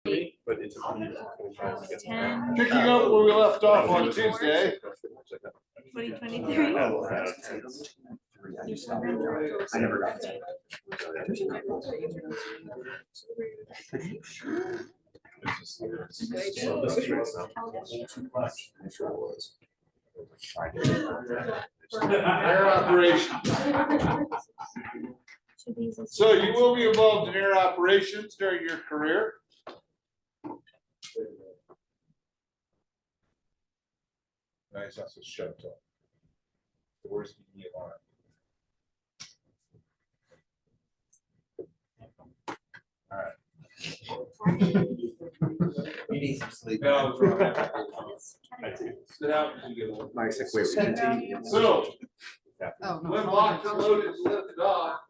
But it's a 10, Picking up where we left off on Tuesday. 2023. I never got it. So this is right now. Air operations. So you will be involved in air operations during your career. Nice, that's a shuttle. Where's the on it? All right. You need some sleep. No, it's wrong. Sit out and get one. Mike's like, wait, we continue. So, Oh, when locked and loaded and lifted off,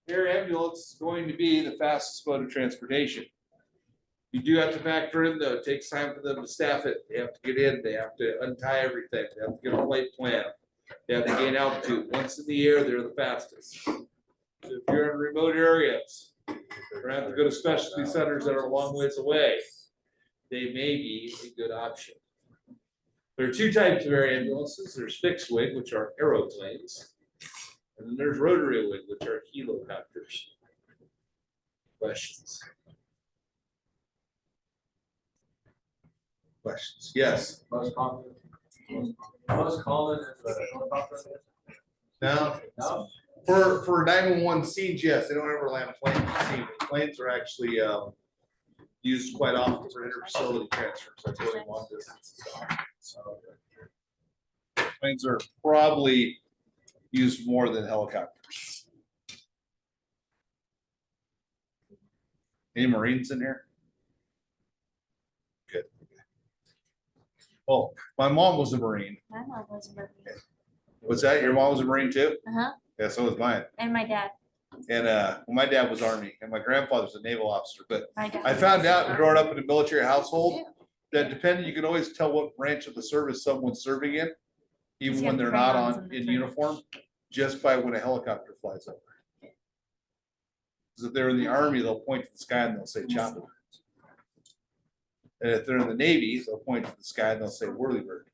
air ambulance is going to be the fastest mode of transportation. You do have to factor in though, it takes time for them to staff it. They have to get in, they have to untie everything, they have to get a flight plan. They have to gain altitude. Once in the air, they're the fastest. So if you're in remote areas, you're gonna have to go to specialty centers that are a long ways away. They may be a good option. There are two types of air ambulances. There's fixed wing, which are aeroplanes. And then there's rotary wing, which are helicopters. Questions? Questions? Yes. Most common is the helicopter. Now, No? for 911 scenes, yes, they don't ever land planes at scene. Planes are actually used quite often for inter-facility transfers. That's really long distance. So, planes are probably used more than helicopters. Any Marines in here? Good. Oh, my mom was a Marine. My mom was a Marine. What's that? Your mom was a Marine too? Uh-huh. Yeah, so was mine. And my dad. And my dad was Army and my grandfather was a naval officer. But My dad. I found out growing up in a military household that depending, you can always tell what branch of the service someone's serving in, even when they're not on in uniform, just by when a helicopter flies over. Because if they're in the Army, they'll point to the sky and they'll say chopper. And if they're in the Navy, they'll point to the sky and they'll say whirlybird.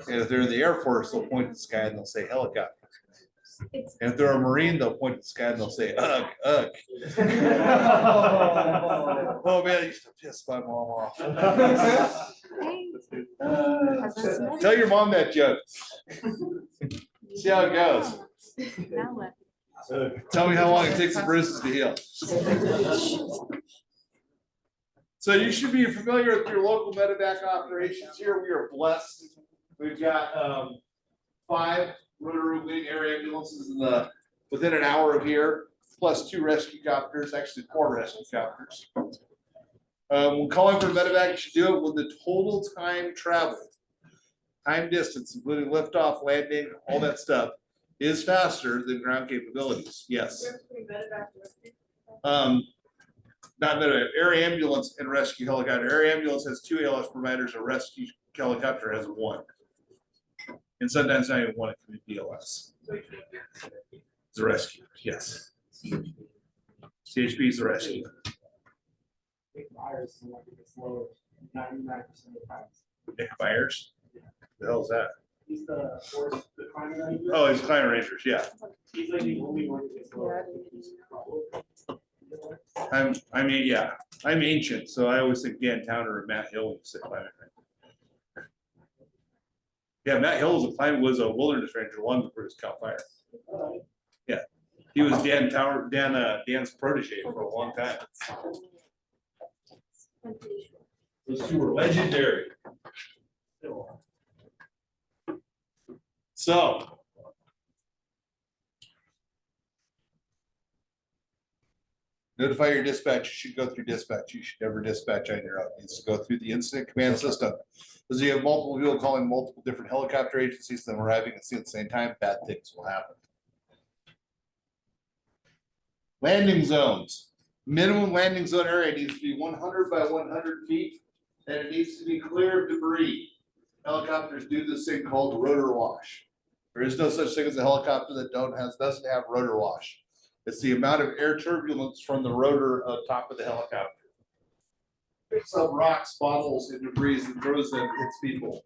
And if they're in the Air Force, they'll point to the sky and they'll say helicopter. And if they're a Marine, they'll point to the sky and they'll say ugh, ugh. Oh man, I used to piss my mom off. Tell your mom that joke. See how it goes. Now what? Tell me how long it takes the bruises to heal. So you should be familiar with your local medevac operations here. We are blessed. We've got 5 rotary wing air ambulances within an hour of here, plus 2 rescue copters, actually 4 rescue copters. When calling for medevac, you should do it when the total time traveled, time distance, including liftoff, landing, all that stuff, is faster than ground capabilities. Yes. Not medevac, air ambulance and rescue helicopter. Air ambulance has 2 ALS providers. A rescue helicopter has 1. And sometimes not even 1, it can be BLS. It's a rescue, yes. CHP is the rescue. Nick Myers? The hell is that? He's the force, the climate ranger. Oh, he's Climate Rangers, yeah. He's like the only one who gets lower. I mean, yeah, I'm ancient, so I always think Dan Towner and Matt Hill was the Climate Ranger. Yeah, Matt Hill was a wilderness ranger long before his Cal Fire. Yeah, he was Dan's protege for a long time. Those 2 were legendary. So. Notify your dispatch. You should go through dispatch. You should never dispatch on your own. It needs to go through the incident command system. Because you have multiple people calling multiple different helicopter agencies, then arriving at the same time, bad things will happen. Landing zones. Minimum landing zone area needs to be 100 by 100 feet, and it needs to be clear of debris. Helicopters do this thing called rotor wash. There is no such thing as a helicopter that doesn't have rotor wash. It's the amount of air turbulence from the rotor on top of the helicopter. Picks up rocks, bottles, and debris and throws them, hits people.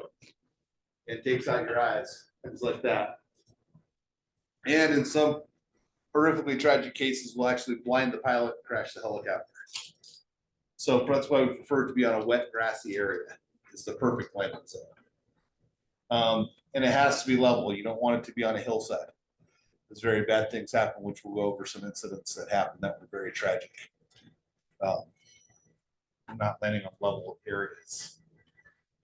It takes out your eyes, things like that. And in some horrifically tragic cases, will actually blind the pilot and crash the helicopter. So that's why we prefer it to be on a wet, grassy area. It's the perfect landing zone. And it has to be level. You don't want it to be on a hillside. There's very bad things happen, which we'll go over some incidents that happened that were very tragic. Not landing on level areas.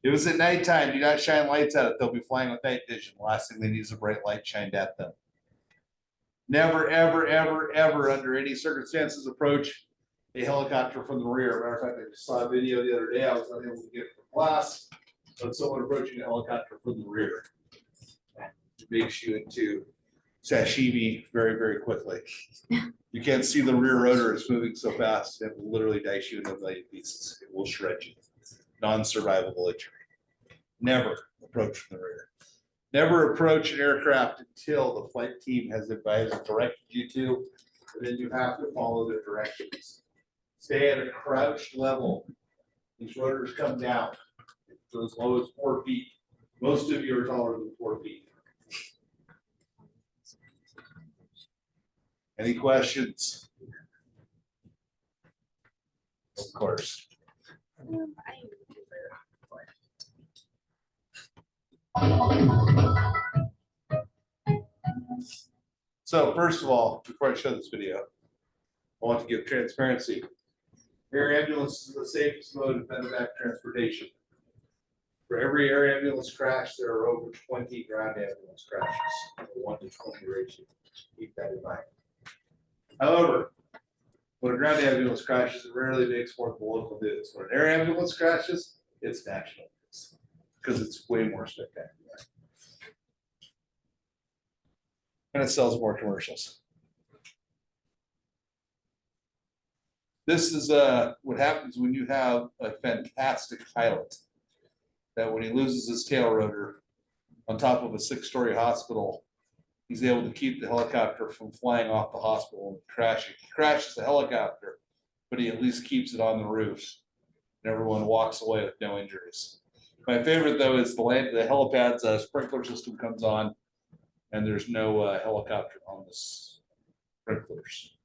If it's at nighttime, do not shine lights at it. They'll be flying with night vision. The last thing they need is a bright light shined at them. Never, ever, ever, ever, under any circumstances, approach a helicopter from the rear. Matter of fact, I just saw a video the other day. I was unable to get it from class, but someone approaching a helicopter from the rear. It makes you into sashimi very, very quickly. You can't see the rear rotor is moving so fast, it will literally dice you into a million pieces. It will shred you. Non-survivable injury. Never approach from the rear. Never approach an aircraft until the flight team has advised and directed you to, and then you have to follow their directions. Stay at a crouched level. These rotors come down to as low as 4 feet. Most of you are taller than 4 feet. Any questions? Of course. So first of all, before I show this video, I want to give transparency. Air ambulance is the safest mode of medevac transportation. For every air ambulance crash, there are over 20 ground ambulance crashes, a 1-to-20 ratio. Keep that in mind. However, when a ground ambulance crashes, it rarely makes more than local news. When an air ambulance crashes, it's national news because it's way more spectacular. And it sells more commercials. This is what happens when you have a fantastic pilot that when he loses his tail rotor on top of a 6-story hospital, he's able to keep the helicopter from flying off the hospital and crashing. He crashes the helicopter, but he at least keeps it on the roof. And everyone walks away with no injuries. My favorite though is the helipad's sprinkler system comes on and there's no helicopter on the sprinklers.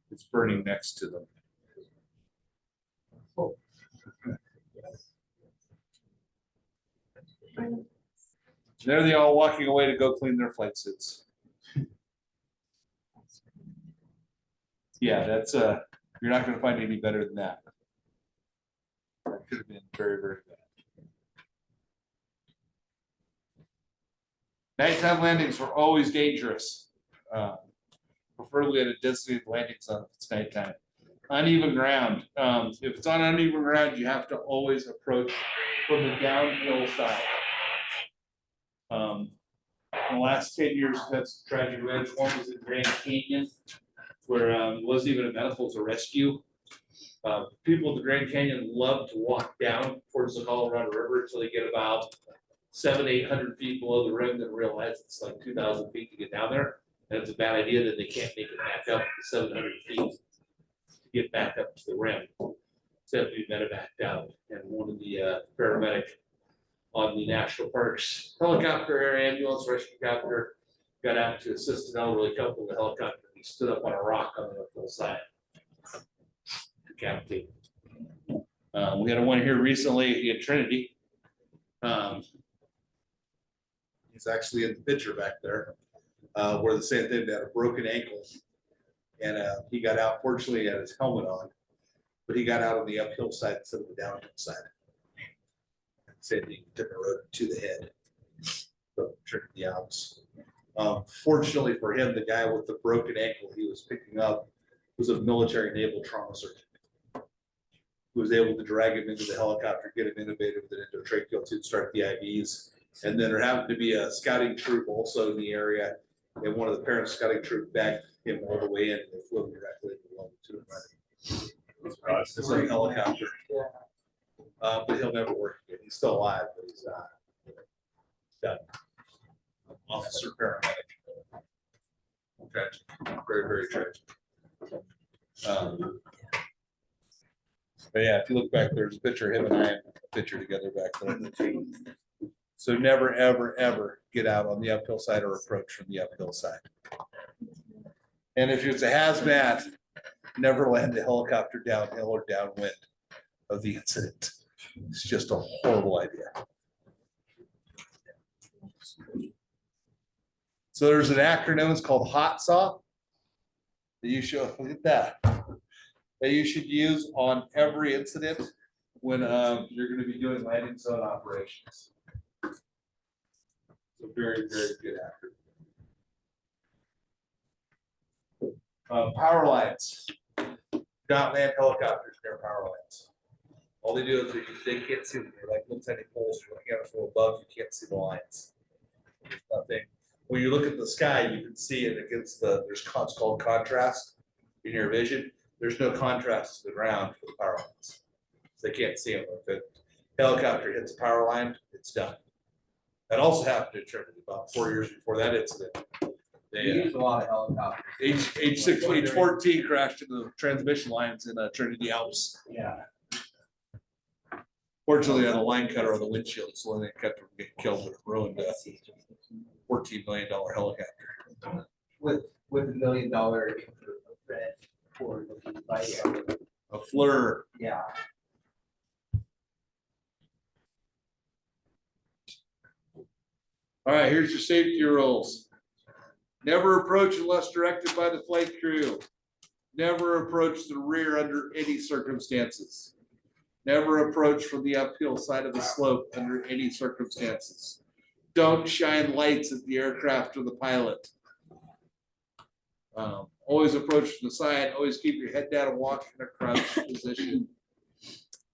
It's burning next to them. Oh. There they all walking away to go clean their flight suits. Yeah, that's you're not going to find any better than that. That could have been very, very bad. Nighttime landings were always dangerous, preferably at a designated landing zone if it's nighttime. Uneven ground. If it's on uneven ground, you have to always approach from the downhill side. In the last 10 years, that's tragic events. One was in Grand Canyon, where it wasn't even a medical, it was a rescue. People at the Grand Canyon love to walk down towards the Colorado River until they get about 700-800 feet below the rim, then realize it's like 2,000 feet to get down there. And it's a bad idea that they can't make it back up to 700 feet to get back up to the rim. So they have to be medevaced out. And one of the paramedic on the national parks helicopter, air ambulance, rescue copter got out to assist an elderly couple in the helicopter. He stood up on a rock on the hillside. Decapitated. We had one here recently in Trinity. He's actually in the picture back there, where the same thing, had a broken ankle, and he got out. Fortunately, he had his helmet on, but he got out on the uphill side instead of the downhill side. Same thing, took a road to the head, so tricked the Opps. Fortunately for him, the guy with the broken ankle he was picking up was a military naval trauma surgeon who was able to drag him into the helicopter, get him intubated with an endotracheal tube, start the IVs. And then there happened to be a scouting troop also in the area, and one of the parents' scouting troop backed him all the way in, and they flew him directly to him. It's like a helicopter. But he'll never work again. He's still alive, but he's done. Officer paramedic. Tragic, very, very tragic. But yeah, if you look back, there's a picture of him and I, a picture together back there. So never, ever, ever get out on the uphill side or approach from the uphill side. And if it's a hazmat, never land the helicopter downhill or downwind of the incident. It's just a horrible idea. So there's an acronym, it's called HOTSA. That you should, look at that. That you should use on every incident when you're going to be doing landing zone operations. So very, very good acronym. Power lines. Not land helicopters near power lines. All they do is they can't see them. They're like little tiny poles. You're looking at it from above, you can't see the lines. There's nothing. When you look at the sky, you can see it against there's what's called contrast in your vision. There's no contrast to the ground for the power lines. So they can't see them. If a helicopter hits a power line, it's done. That also happened in Trinity about 4 years before that incident. They use a lot of helicopters. H14 crashed into the transmission lines in Trinity Opps. Yeah. Fortunately, I had a line cutter on the windshield, so they kept from getting killed, but it ruined a $14 million helicopter. With $1 million red for the bike. A FLIR. Yeah. All right, here's your safety rules. Never approach unless directed by the flight crew. Never approach the rear under any circumstances. Never approach from the uphill side of the slope under any circumstances. Don't shine lights at the aircraft or the pilot. Always approach from the side. Always keep your head down and walk in a crouched position.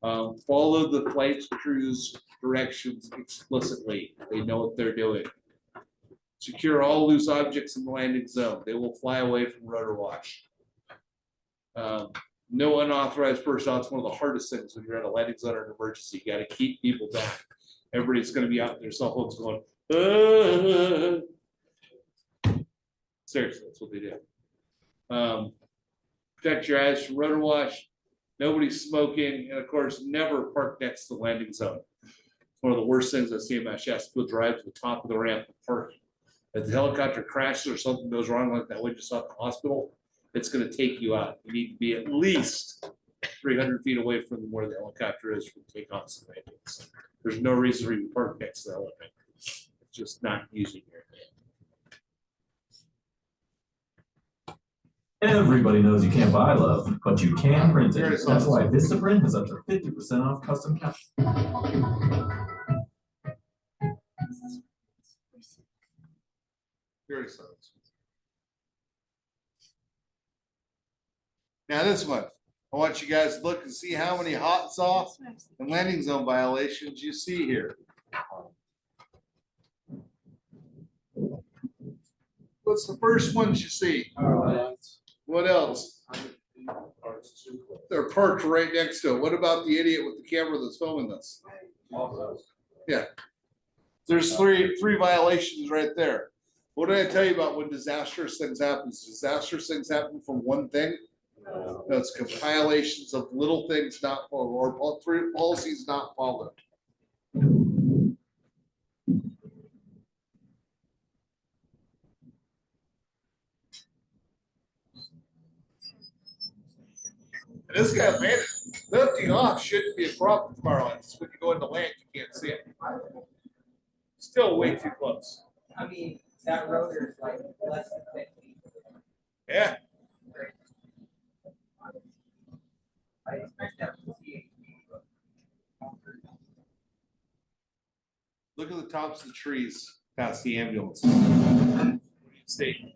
Follow the flight crew's directions explicitly. They know what they're doing. Secure all loose objects in the landing zone. They will fly away from rotor wash. No unauthorized personnel. It's one of the hardest things when you're at a landing zone or an emergency. You got to keep people back. Everybody's going to be out in their cell phones going, seriously, that's what they do. Protect your eyes from rotor wash. Nobody's smoking. And of course, never park next to the landing zone. It's one of the worst things I see in my chest. People drive to the top of the ramp and park. If the helicopter crashes or something goes wrong like that, we just saw at the hospital, it's going to take you out. You need to be at least 300 feet away from where the helicopter is for takeoffs and landings. There's no reason for you to park next to the helicopter. It's just not using your hand. Everybody knows you can't buy love, but you can print it. That's why Vistaprint has up to 50% off custom cap. Very slow. Now this one, I want you guys to look and see how many hot sauce and landing zone violations you see here. What's the first ones you see? What else? They're parked right next to it. What about the idiot with the camera that's filming this? Yeah. There's three violations right there. What did I tell you about when disastrous things happen? Disastrous things happen from one thing. No, it's compilations of little things not followed or three policies not followed. And this guy landed. Lifting off shouldn't be a problem tomorrow. It's when you go into land, you can't see it. Still way too close. I mean, that rotor is like less than 10 feet. Yeah. I expect that to see. Look at the tops of the trees past the ambulance. What do you see? You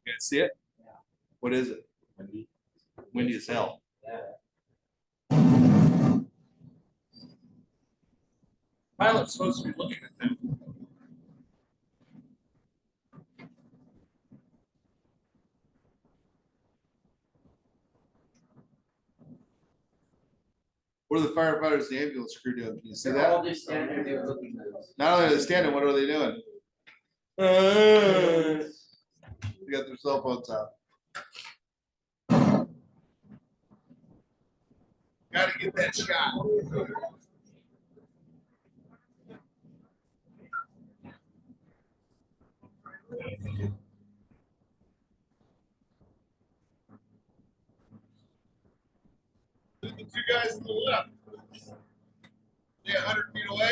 can see it? Yeah. What is it? Windy as hell. Yeah. Pilot's supposed to be looking at them. What are the firefighters, the ambulance crew doing? Can you see They're all that? just standing there looking at us. Not only are they standing, what are they doing? They got their cell phones out. Gotta get that shot. The two guys to the left. Stay 100 feet away.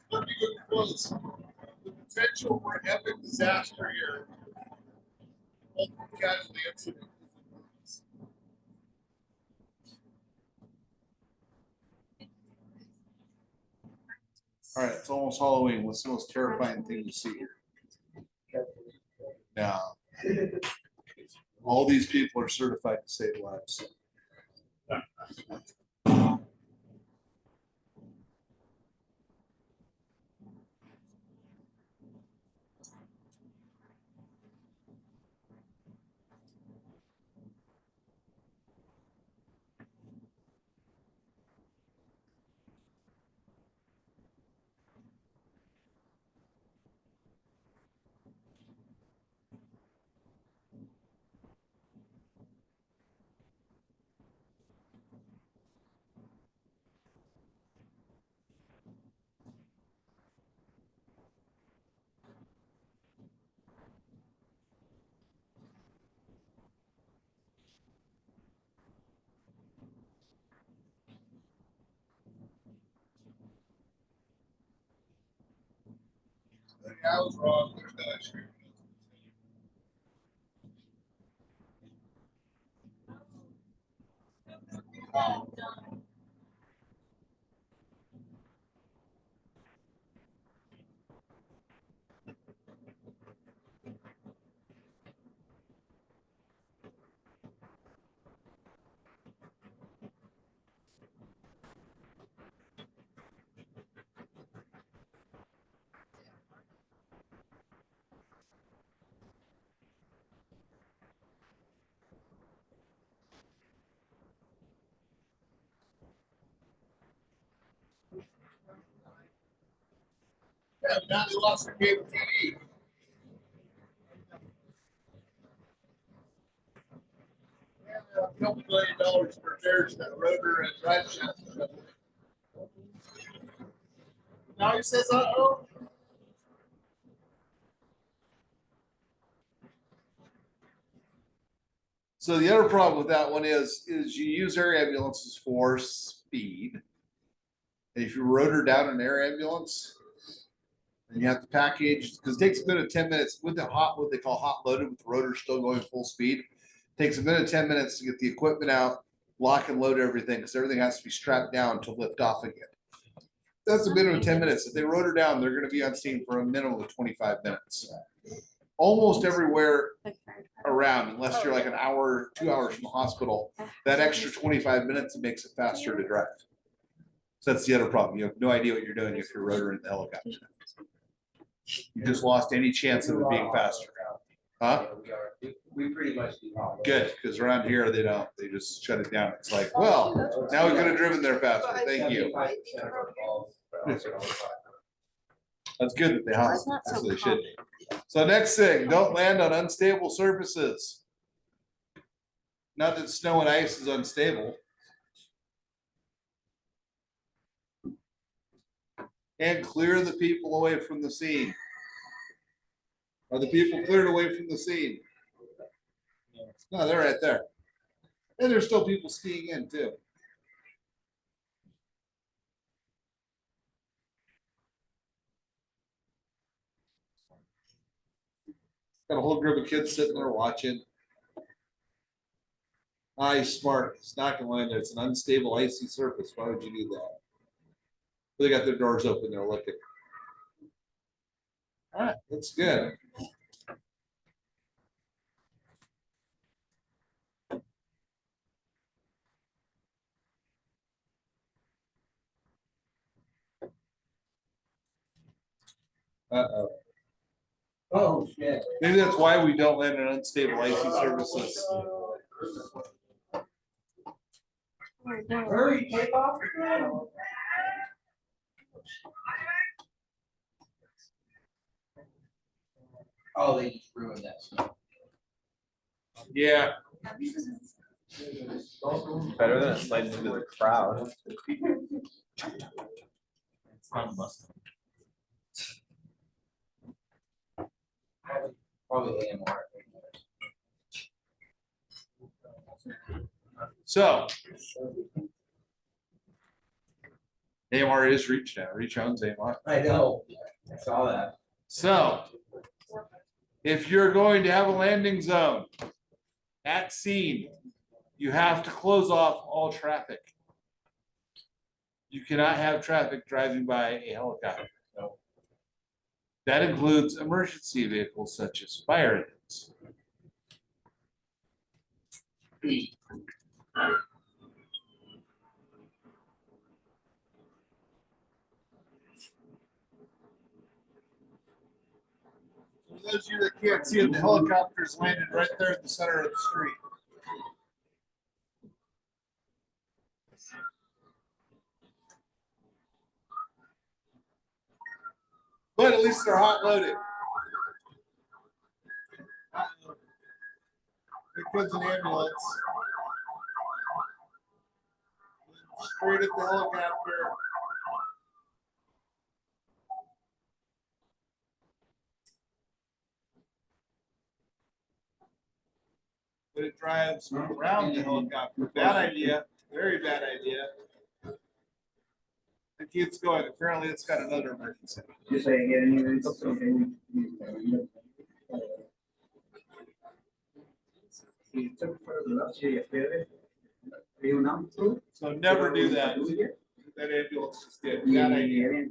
Let me go close. The potential for an epic disaster here. Multiple casualty incident. All right, it's almost Halloween. What's the most terrifying thing you see here? Now, all these people are certified to save lives. I was wrong. There's no issue. Yeah, now they lost their cable TV. A couple $1 million for repairs to that rotor and drive shaft. Now he says, uh-oh. So the other problem with that one is you use air ambulances for speed. And if you rotor down an air ambulance, and you have to package, because it takes a minute, 10 minutes with the what they call hot loaded, with the rotor still going full speed. Takes a minute, 10 minutes to get the equipment out, lock and load everything, because everything has to be strapped down to lift off again. That's a minimum of 10 minutes. If they rotor down, they're going to be on scene for a minimum of 25 minutes. Almost everywhere around, unless you're like an hour, 2 hours from the hospital, that extra 25 minutes makes it faster to drive. So that's the other problem. You have no idea what you're doing if you're rotoring the helicopter. You just lost any chance of it being faster. Huh? We pretty much do. Good, because around here they don't. They just shut it down. It's like, well, now we could have driven there faster. Thank you. That's good that they have. That's what they should. So next thing, don't land on unstable surfaces. Not that snow and ice is unstable. And clear the people away from the scene. Are the people cleared away from the scene? No, they're right there. And there's still people skiing in too. Got a whole group of kids sitting there watching. He's smart. It's not gonna land there. It's an unstable, icy surface. Why would you do that? They got their doors open. They're looking. All right, that's good. Uh-oh. Oh, shit. Maybe that's why we don't land on unstable, icy surfaces. Hurry, take off. Oh, they just ruined that snow. Yeah, Better than sliding into the crowd. It's not a Mustang. Probably AMR. so. AMR is Reach now. Reach owns AMR. I know, I saw that. So. If you're going to have a landing zone at scene, you have to close off all traffic. You cannot have traffic driving by a helicopter. That includes emergency vehicles such as fire engines. For those of you that can't see it, the helicopter's landed right there in the center of the street. But at least they're hot loaded. Here comes an ambulance. Straight at the helicopter. But it drives around the helicopter. Bad idea, very bad idea. The kid's going, apparently it's got another emergency. So never do that. That ambulance just did, bad idea.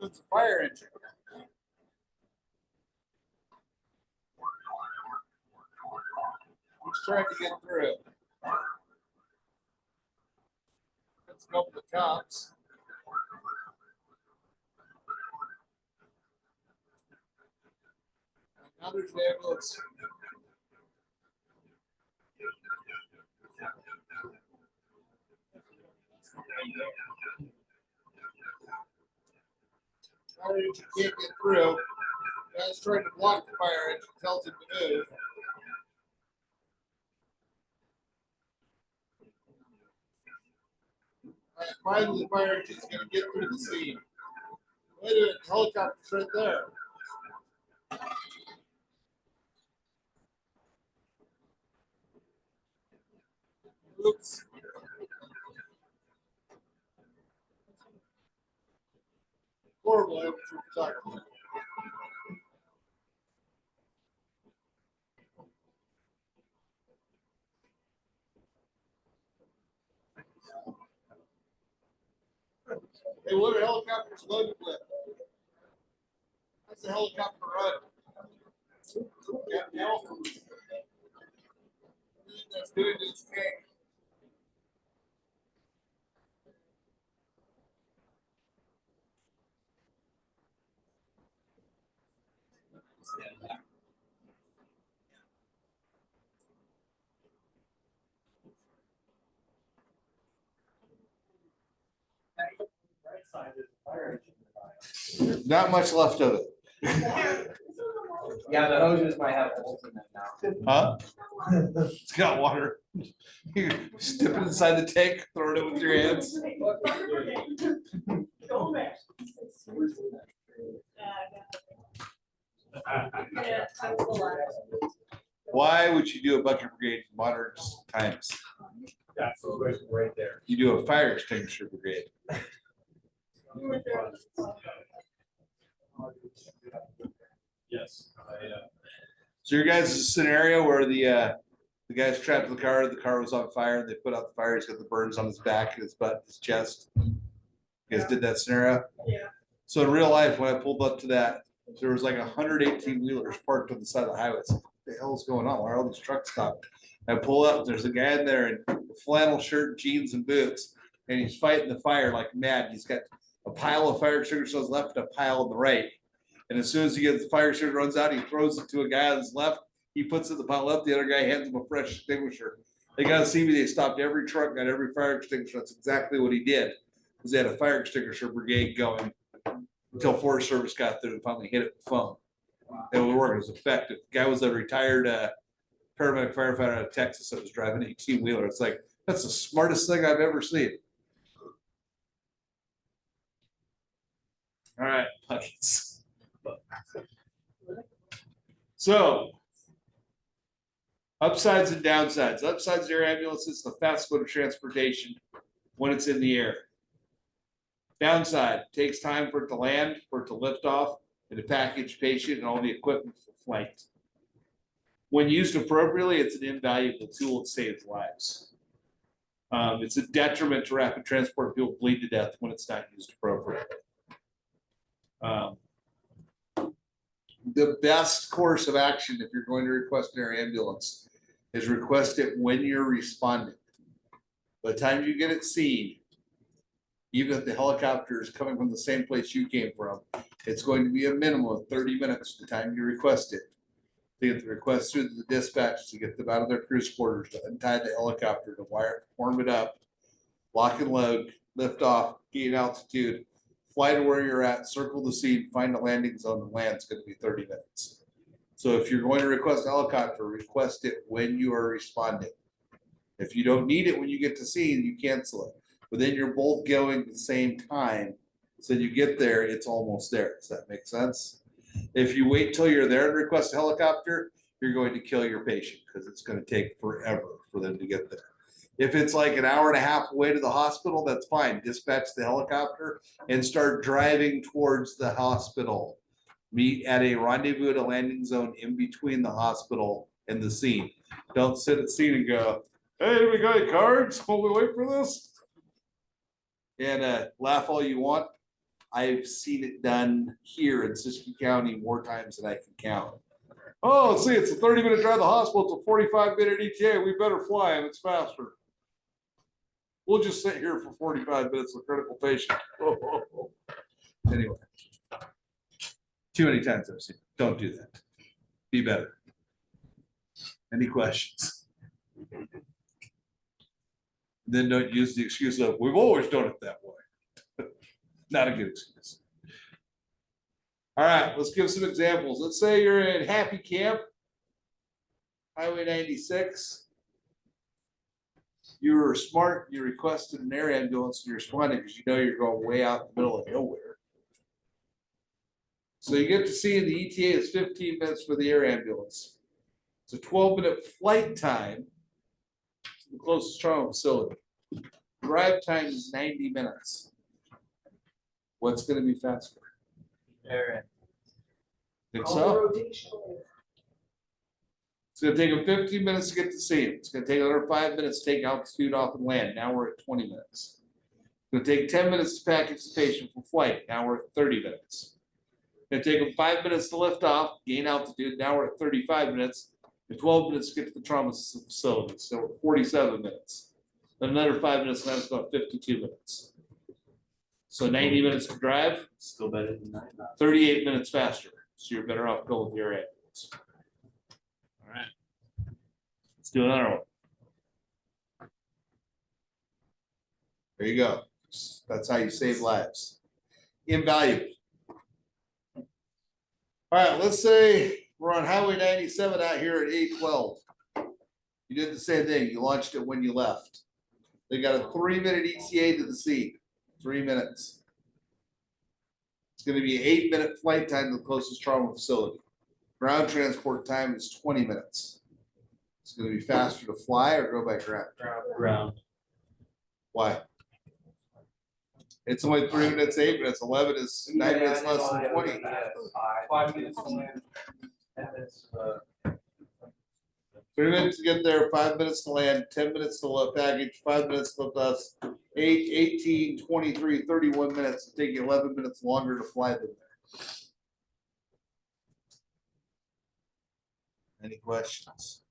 It's a fire engine. He's trying to get through. Let's go with the cops. Now there's the ambulance. Fire engine can't get through. Guy's trying to block the fire engine, tells him to move. Finally, the fire engine's going to get through the scene. Wait a minute, the helicopter's right there. Oops. Horrible amateur photography. Hey, what are helicopters loaded with? That's a helicopter run. Yeah, no. That's good. It's tank. Right side is a fire engine. There's not much left of it. Yeah, the hoses might have holes in them now. Huh? It's got water. You dip it inside the tank, throw it in with your hands. Why would you do a bucket brigade in modern times? That's right there. You do a fire extinguisher brigade. Yes. So your guys' scenario where the guy's trapped in the car was on fire, and they put out the fire, he's got the burns on his back, his butt, his chest. You guys did that scenario? Yeah. So in real life, when I pulled up to that, there was like 118 wheelers parked on the side of the highway. What the hell's going on? Why are all these trucks stopped? I pull up, there's a guy in there in a flannel shirt, jeans, and boots, and he's fighting the fire like mad. He's got a pile of fire extinguishers on his left and a pile on the right. And as soon as he gets the fire extinguisher runs out, he throws it to a guy on his left. He puts it in the pot left. The other guy hands him a fresh extinguisher. They got to see me. They stopped every truck, got every fire extinguisher. That's exactly what he did. Because they had a fire extinguisher brigade going until Forest Service got there and finally hit it with the phone. It would work. It was effective. The guy was a retired paramedic firefighter out of Texas that was driving an 18-wheeler. It's like, that's the smartest thing I've ever seen. All right, buckets. So, upsides and downsides. Upsides of air ambulance is the fast mode of transportation when it's in the air. Downside, takes time for it to land, for it to lift off, and to package patient and all the equipment for flight. When used appropriately, it's an invaluable tool that saves lives. It's a detriment to rapid transport. People bleed to death when it's not used appropriately. The best course of action if you're going to request an air ambulance is request it when you're responding. By the time you get it seen, even if the helicopter is coming from the same place you came from, it's going to be a minimum of 30 minutes the time you request it. To get the request through the dispatch, to get them out of their cruise quarters, to untie the helicopter, to wire, warm it up, lock and load, lift off, gain altitude, fly to where you're at, circle the scene, find a landing zone, and land. It's going to be 30 minutes. So if you're going to request a helicopter, request it when you are responding. If you don't need it when you get to scene, you cancel it. But then you're both going at the same time. So you get there, it's almost there. Does that make sense? If you wait till you're there and request a helicopter, you're going to kill your patient because it's going to take forever for them to get there. If it's like an hour and a half away to the hospital, that's fine. Dispatch the helicopter and start driving towards the hospital. Meet at a rendezvous at a landing zone in between the hospital and the scene. Don't sit at the scene and go, hey, do we got any cards while we wait for this? And laugh all you want. I've seen it done here in Siskiyou County more times than I can count. Oh, let's see, it's a 30-minute drive to the hospital. It's a 45-minute ETA. We better fly him. It's faster. We'll just sit here for 45 minutes with critical patient. Anyway, too many times I've seen it. Don't do that. Be better. Any questions? Then don't use the excuse of, we've always done it that way. Not a good excuse. All right, let's give some examples. Let's say you're in Happy Camp, Highway 96. You were smart, you requested an air ambulance and you're responding because you know you're going way out in the middle of nowhere. So you get to see the ETA is 15 minutes for the air ambulance. It's a 12-minute flight time to the closest trauma facility. Drive time is 90 minutes. What's going to be faster? Air. Think so? It's going to take them 15 minutes to get to see it. It's going to take another 5 minutes to take altitude off and land. Now we're at 20 minutes. It's going to take 10 minutes to package the patient for flight. Now we're at 30 minutes. It's going to take them 5 minutes to lift off, gain altitude. Now we're at 35 minutes. And 12 minutes to get to the trauma facility. So we're 47 minutes. Then another 5 minutes, and that's about 52 minutes. So 90 minutes to drive. Still better than that. 38 minutes faster. So you're better off going with your ambulance. All right. Let's do another one. There you go. That's how you save lives. Invaluable. All right, let's say we're on Highway 97 out here at 812. You did the same thing. You launched it when you left. They got a 3-minute ETA to the scene. 3 minutes. It's going to be an 8-minute flight time to the closest trauma facility. Ground transport time is 20 minutes. It's going to be faster to fly or go by ground. Ground. Why? It's only 3 minutes, 8 minutes. 11 is 9 minutes less than 20. 5 minutes to land. 10 minutes, 3 minutes to get there, 5 minutes to land, 10 minutes to load package, 5 minutes to lift us, 8, 18, 23, 31 minutes. It'll take you 11 minutes longer to fly them there. Any questions?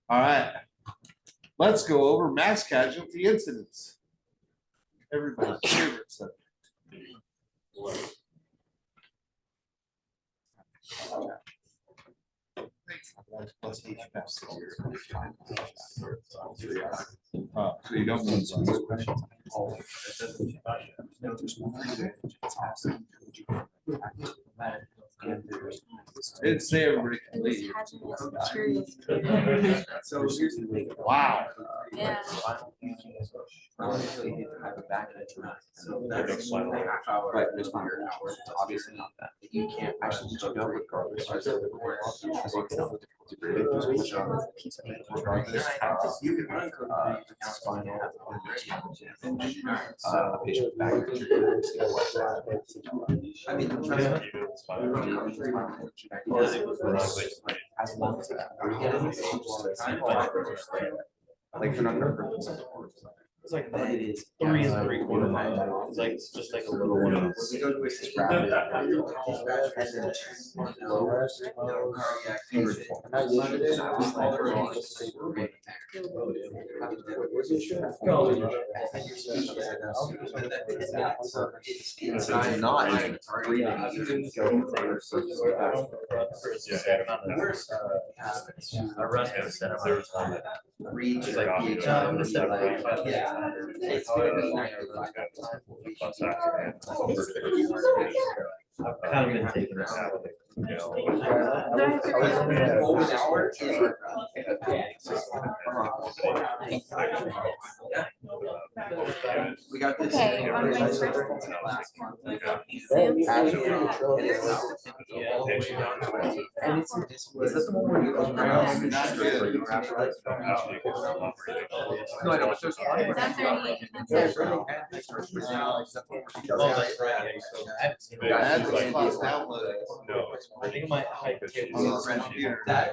All right. Let's go over mass casualty incidents. Everybody's favorite subject. So you don't need some. Didn't say everybody can It was leave. hazardous materials. So here's the thing. Wow. Yeah. So that's like a half hour. But there's not your hours. It's obviously not that. You can't actually just go regardless. You can run code. It's fine. I mean, as long as like you're not gonna. It's like It is. 3 3/4. It's like, it's just like a little one of those. We go to a scrap. And then lowers, cardiac fever. It's not breathing. I run it a set of Reach It's like like, yeah. It's gonna be 95. I've kind of been taking this out. Over an hour is we got this. Okay, on my first last month. Sam's Actually, like, it is. And it's, is that the one where you go around? No, I know, but there's one. Sam's already. Oh, that's right. That's like cost download. No, I think my height. That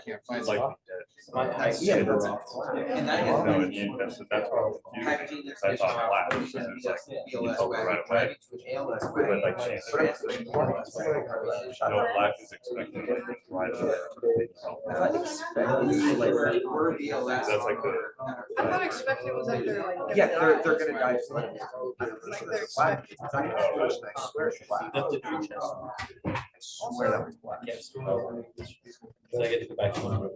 can't find Like, my height. Yeah, but that's. And that is. No, that's what Packaging this. I thought last year, it's like, you told me right away. But like, change it. No, life is expected like right away. I thought expected, like, we're BLS. That's like the. I thought expected was like they're like. Yeah, they're gonna die just like. They're expected. I swear it's flat. That's the tree chest. I swear that was flat. So I get to go back to one.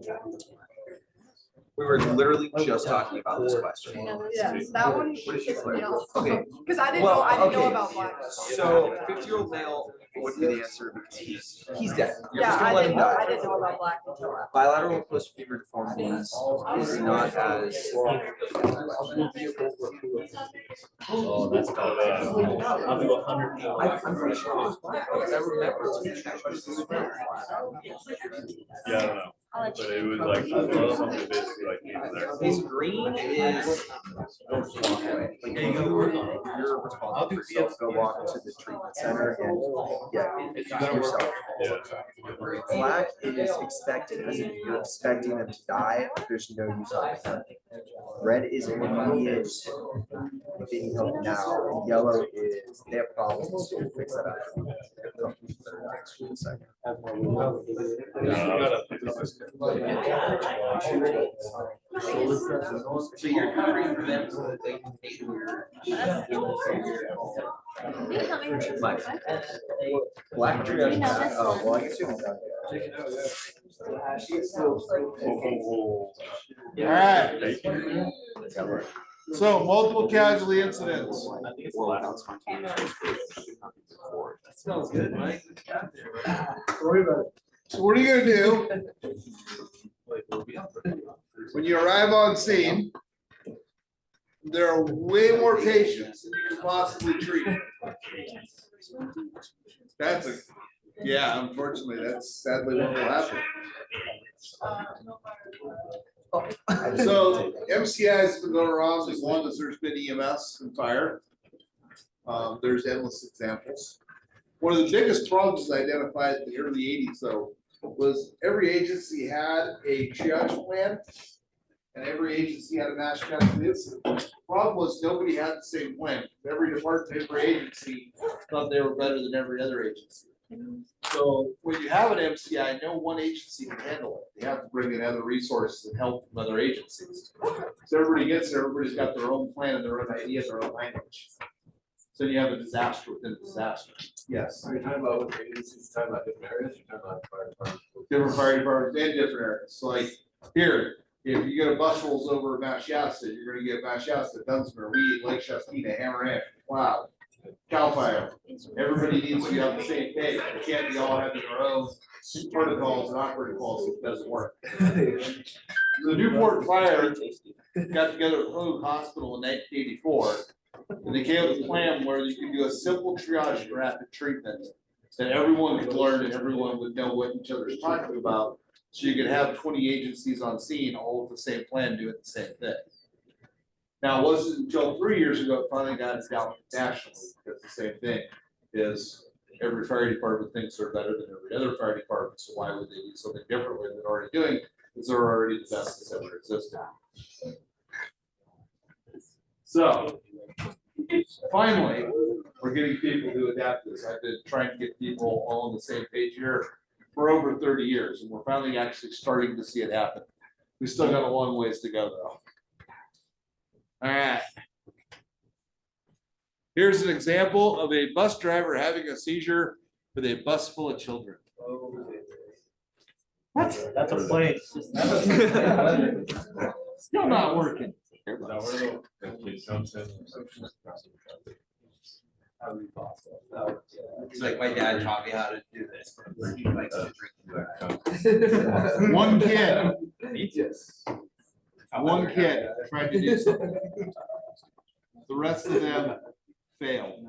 We were literally just talking about this question. Yeah, that one What did you pissed me off. Okay. Because I didn't Well, know, I didn't know okay. about black. So 50-year-old male would be the answer because he's dead. You're Yeah, just I gonna let him didn't know, I die. didn't know about black until after. Bilateral post-fever deformities is not as. Oh, that's called, I'll do 100. I'm pretty sure it was black. Because I remember. Yeah, I don't know. I'll let But you. it was like, something basically like even there. Is green is. There you go, work on it. You're responsible for yourself. Go walk into the treatment center and, yeah, yourself. Yeah. Black is expected, as if you're expecting them to die, there's no use of it. Red is immediate, being helped now, and yellow is, they have problems, we'll fix that up. So you're covering for them so that they can take your. Black. Black tree. Oh, well, I guess you haven't done it. All right. So multiple casualty incidents. That smells good, Mike. So what are you gonna do when you arrive on scene? There are way more patients than you can possibly treat. That's a, yeah, unfortunately, that's sadly what will happen. So MCI has been going around as long as there's been EMS and fire. There's endless examples. One of the biggest problems identified in the early 80s, though, was every agency had a triage plan and every agency had a mass casualty incident. Problem was nobody had the same plan. Every department, every agency thought they were better than every other agency. So when you have an MCI, no one agency can handle it. They have to bring in other resources and help from other agencies. So everybody gets there, everybody's got their own plan and their own idea, their own language. So you have a disaster within a disaster. Yes. Are you talking about what agencies, you're talking about different areas, you're talking about fire department? Different fire departments and different areas. So like here, if you get a bus rolls over Mount Shasta, you're gonna get Mount Shasta, Dunsmere, Weed, Lake Shastina, Hammer Wow. Cal Fire. Everybody needs to be on the same page. They can't be all having their own protocols and operating policies. It doesn't work. The Newport Fire got together with Hoag Hospital in 1984. And they came up with a plan where you could do a simple triage and rapid treatment that everyone could learn and everyone would know what each other's talking about. So you could have 20 agencies on scene, all with the same plan, doing the same thing. Now, it wasn't until 3 years ago, it finally got it down nationally, because the same thing is every fire department thinks they're better than every other fire department, so why would they do something differently than they're already doing? Because they're already the best that's ever existed. So, finally, we're getting people to adapt this. I've been trying to get people all on the same page here for over 30 years, and we're finally actually starting to see it happen. We still got a long ways to go, though. All right. Here's an example of a bus driver having a seizure with a bus full of children. What? That's a place. Still not working. Is that where the kid jumps in? It's like my dad taught me how to do this. But he likes to drink. One kid. One kid tried to do something. The rest of them failed.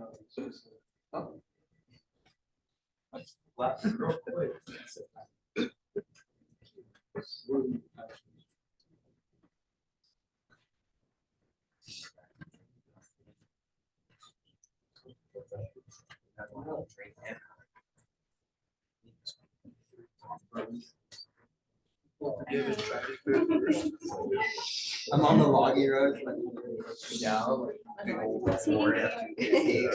I'm on the logging road. Down. Big old Ford F-250.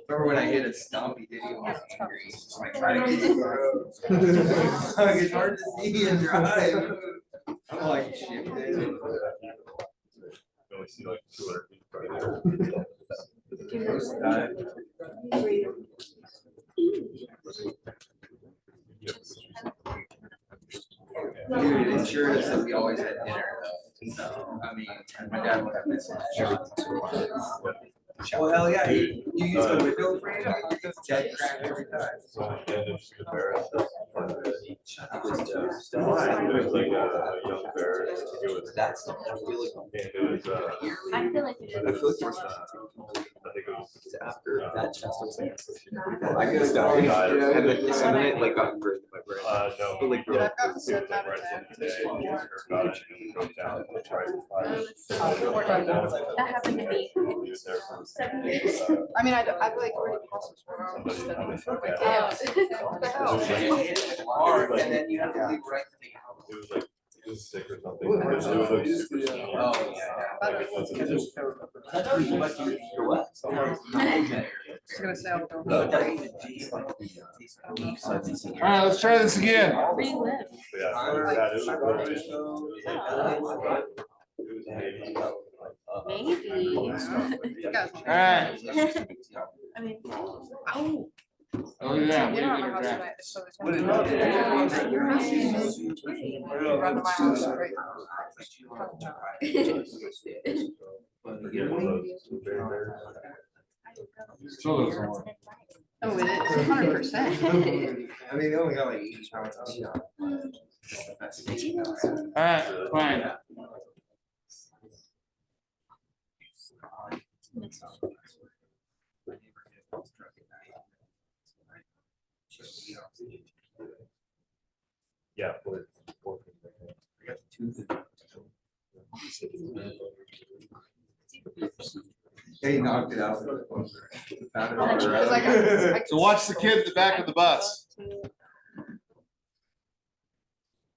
Remember when I hit a stump, he didn't even get angry. So I tried to get in the road. It's hard to see and drive. I'm like, shit, man. You only see like 200 feet right there. Dude, it sure is that we always had dinner though. So, I mean, my dad would have missed everything. Well, hell yeah, you use the window frame, dead crack every time. So at the end, it's the bear. It was like a young bear. It was. That's the really cool. And it was, I feel like I feel like there's I think it was. after that chest. I guess that, and the disseminate like got burned in my brain. No. But, like, Dude, I've got It was seven like out of right 10. at the end of the day, got it, and it broke down, and tried to fight. that happened to me. He was there for 7 years. I mean, I've like already processed what I was studying. What the hell? Hard, and then you have to leave right to the house. It was like, it was sick or something. It was like super. Oh, yeah. I was gonna say, I'll go. All right, let's try this again. Relive. Yeah, it was really. It was maybe. Maybe. All right. I mean, Oh. Oh, yeah. You we don't need know to how draft. tonight, so it's- What is Your house is- Run to my house, right? So those are more. Oh, it is, 100%. I mean, they only got like 80 pounds on each. All right, fine. Yeah. They knocked it out. Found it on the Because road. I So watch the kid in the back of the bus.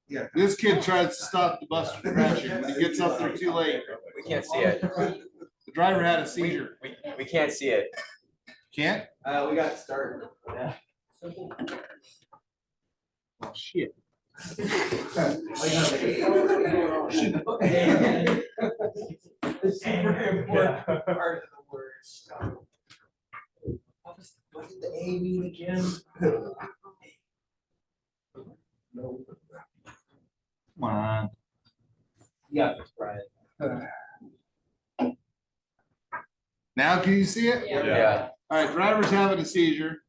Yeah. This kid tries to stop the bus from crashing, but he gets up there too late. We can't see it. The driver had a seizure. We can't see it. Can't? We got started. Oh, shit. Super important part of the words. What did the A mean again? Come on. Yeah, Brian. Now can you see it? Yeah. All right, driver's having a seizure.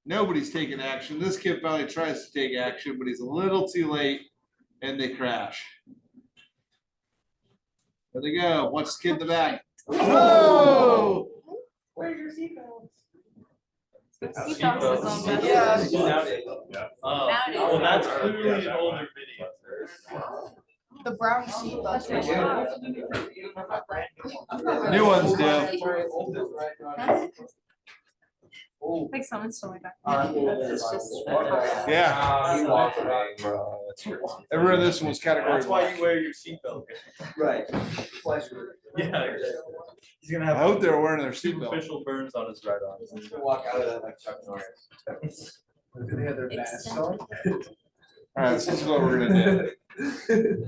Nobody's taking action. This kid finally tries to take action, but he's a little too late and they crash. There they go. Watch the kid in the back. Oh! Where's your seatbelt? Seatbelts is on best. Yeah. Well, that's clearly an older video. The brown seatbelt. New ones do. Like someone's still like that. It's just. Yeah. Everyone, this one was category. That's why you wear your seatbelt. Right. Yeah. He's gonna I have hope they're wearing their seatbelt. superficial burns on his right arm. He's gonna walk out of that like Chuck Norris. Do they have their masks on? All right, this is what we're gonna do.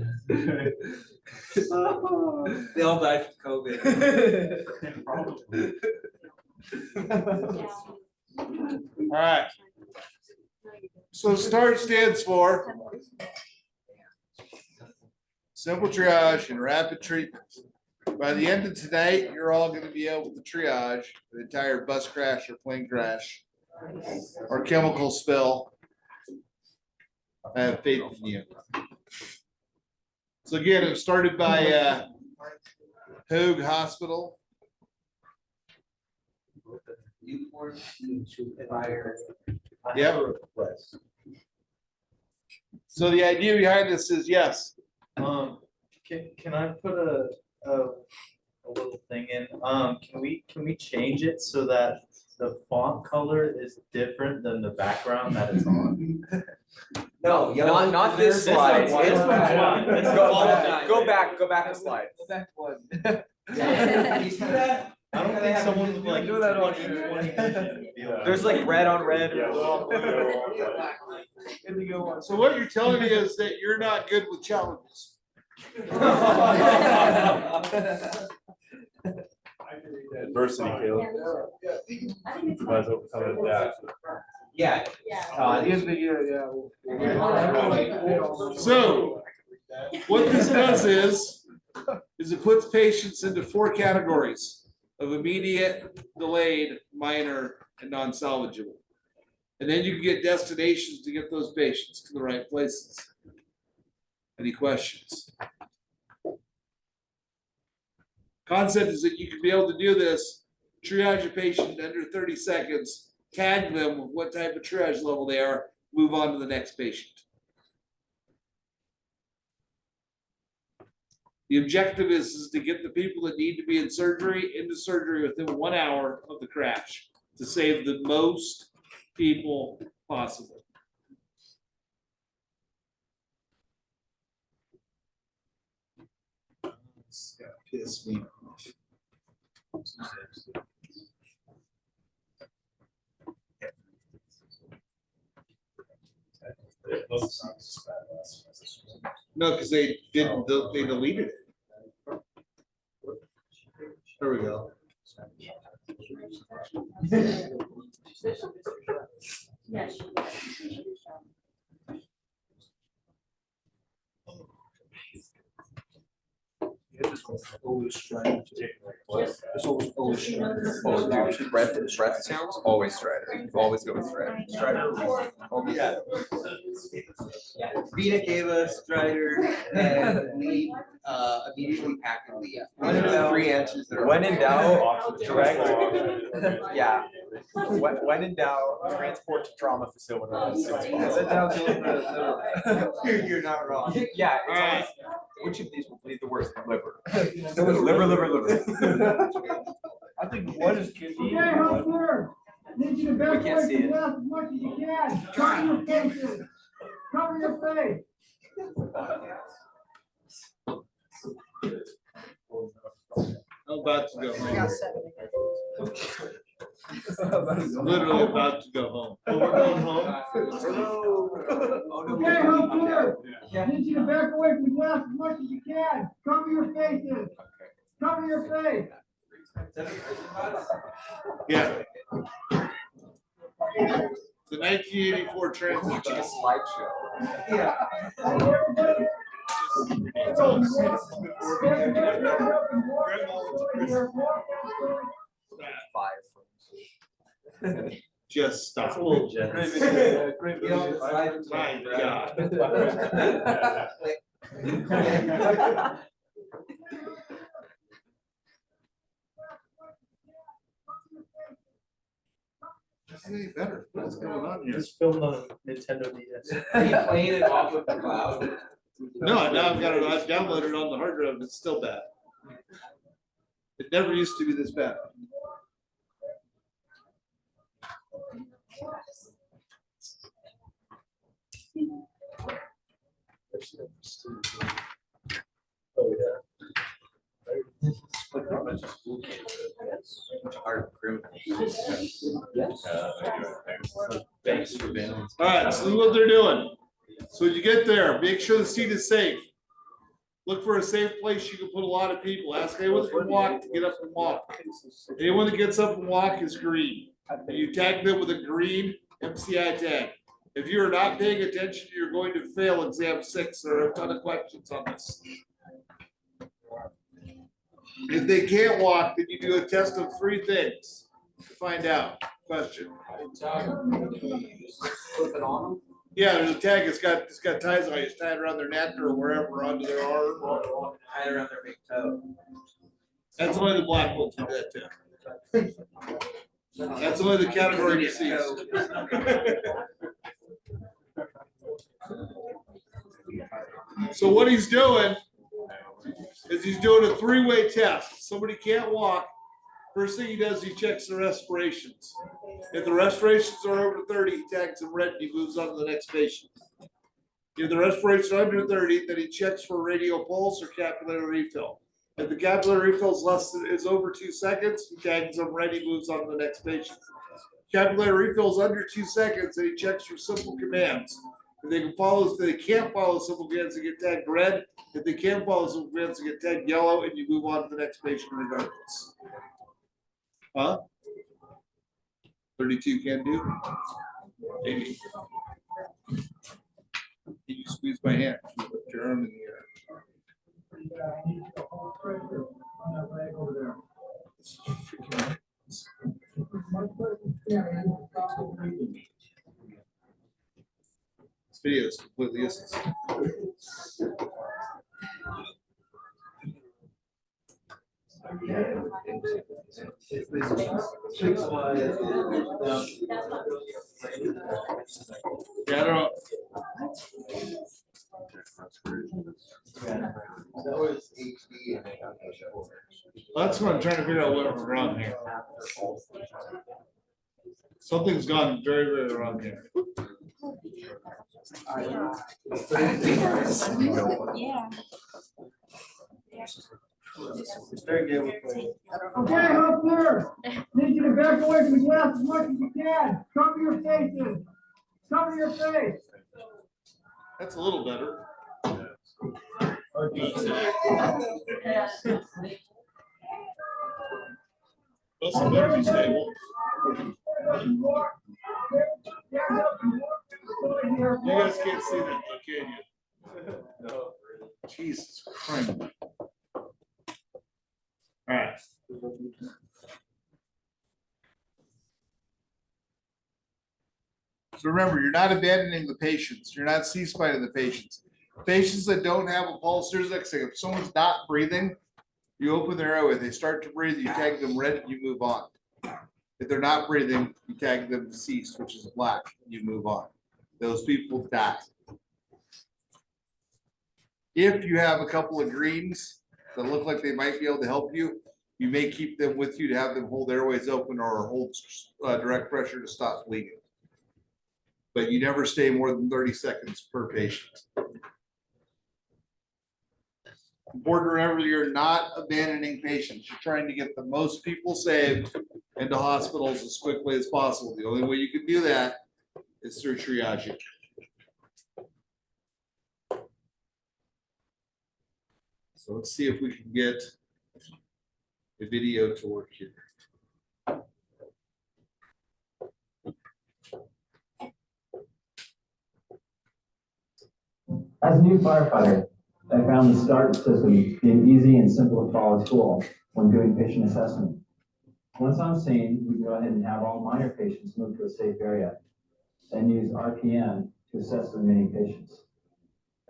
They all died from COVID. All right. So START stands for simple triage and rapid treatment. By the end of tonight, you're all going to be able to triage the entire bus crash or plane crash or chemical spill. I have faith in you. So again, it was started by Hoag Hospital. Yep. So the idea behind this is, yes, Can I put a little thing in? Can we change it so that the font color is different than the background that it's on? No, Not this slide. This one's one. Go back a slide. Go back one. You see that? I don't think someone would like do that on 20. There's like red on red. so what you're telling me is that you're not good with challenges. Adversity kills. Might as well cover that. Yeah. At the end of the year, yeah. So what this does is it puts patients into 4 categories of immediate, delayed, minor, and non-salvageable. And then you can get destinations to get those patients to the right places. Any questions? Concept is that you can be able to do this, triage a patient under 30 seconds, tag them with what type of triage level they are, move on to the next patient. The objective is to get the people that need to be in surgery into surgery within 1 hour of the crash to save the most people possible. It's gonna piss me off. No, because they didn't, they deleted it. There we go. Yes. This one's always trying to take. This one's always trying. Oh, dude, breath sounds always Strider. Always go with Strider. Yeah. Vita gave us Strider and we immediately packed and leave. Those are the 3 answers that are. When in doubt, direct. Yeah. When in doubt, transport to trauma facility. That sounds a little bit. You're not wrong. Yeah. It's always, which of these will be the worst? Liver. Liver. I think one is kidney. Okay, Hunter, need you to We back can't away see from it. death as much as you can. Cover your faces. Cover your face. I'm about to go I got home. 7. Literally about to go home. Oh, we're going home? Okay, Hunter, need you to back away from death as much as you can. Cover your faces. Cover your face. Yeah. The 1984 transit bus. Slideshow. Yeah. It's old citizens before we had Grandma went to prison. Just stop. That's a little generous. You don't slide into My it, right? God. This is any better. What's going on here? Just filmed on Nintendo DS. Are you playing it off of the cloud? No, now I've got it. I've downloaded it on the hard drive. It's still bad. It never used to be this bad. Oh, yeah. Our group. Thanks for being. All right, so what they're doing. So when you get there, make sure the seat is safe. Look for a safe place you can put a lot of people. Ask anyone that can walk to get up and walk. Anyone that gets up and walk is green. And you tag them with a green MCI tag. If you are not paying attention, you're going to fail exam 6. There are a ton of questions on this. If they can't walk, then you do a test of 3 things to find out. Question. Yeah, there's a tag. It's got ties on it. It's tied around their neck or wherever onto their arm. Tied around their big toe. That's only the black ones do that too. That's only the category you see. So what he's doing is he's doing a 3-way test. Somebody can't walk. First thing he does, he checks the respirations. If the respirations are over 30, he tags them red and he moves on to the next patient. If the respirations are under 30, then he checks for radial pulse or capillary refill. If the capillary refill is over 2 seconds, he tags them red, he moves on to the next patient. Capillary refill is under 2 seconds, and he checks for simple commands. If they can't follow simple commands, they get tagged red. If they can follow simple commands, they get tagged yellow, and you move on to the next patient regardless. Huh? 32 can do? Maybe. You squeeze my hand, put your arm in the air. This video is completely useless. Yeah, I don't know. That's what I'm trying to figure out what went wrong here. Something's gone very, very wrong here. Yeah. Okay, up there. Need you to back away from the glass as much as you can. Cover your faces. Cover your face. That's a little better. That's very stable. You guys can't see that, can you? No. Jesus Christ. All right. So remember, you're not abandoning the patients. You're not C-spining the patients. Patients that don't have a pulse, here's like saying, if someone's not breathing, you open their airway, they start to breathe, you tag them red, and you move on. If they're not breathing, you tag them deceased, which is black, and you move on. Those people die. If you have a couple of greens that look like they might be able to help you, you may keep them with you to have them hold airways open or hold direct pressure to stop bleeding. But you never stay more than 30 seconds per patient. Important to remember, you're not abandoning patients. You're trying to get the most people saved into hospitals as quickly as possible. The only way you can do that is through triaging. So let's see if we can get a video to work here. As a new firefighter, I found the START system being easy and simple to follow tool when doing patient assessment. Once on scene, we go ahead and have all minor patients move to a safe area, then use RPM to assess the remaining patients.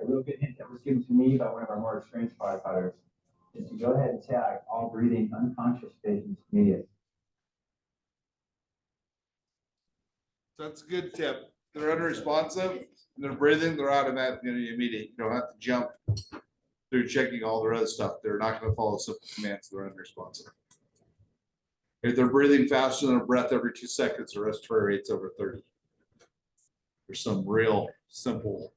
A real good hint that was given to me by one of our more experienced firefighters is to go ahead and tag all breathing unconscious patients immediately. That's a good tip. They're unresponsive and they're breathing, they're automatically going to be immediate. You don't have to jump through checking all their other stuff. They're not going to follow simple commands. They're unresponsive. If they're breathing faster than a breath every 2 seconds, the respiratory rate's over 30. There's some real simple.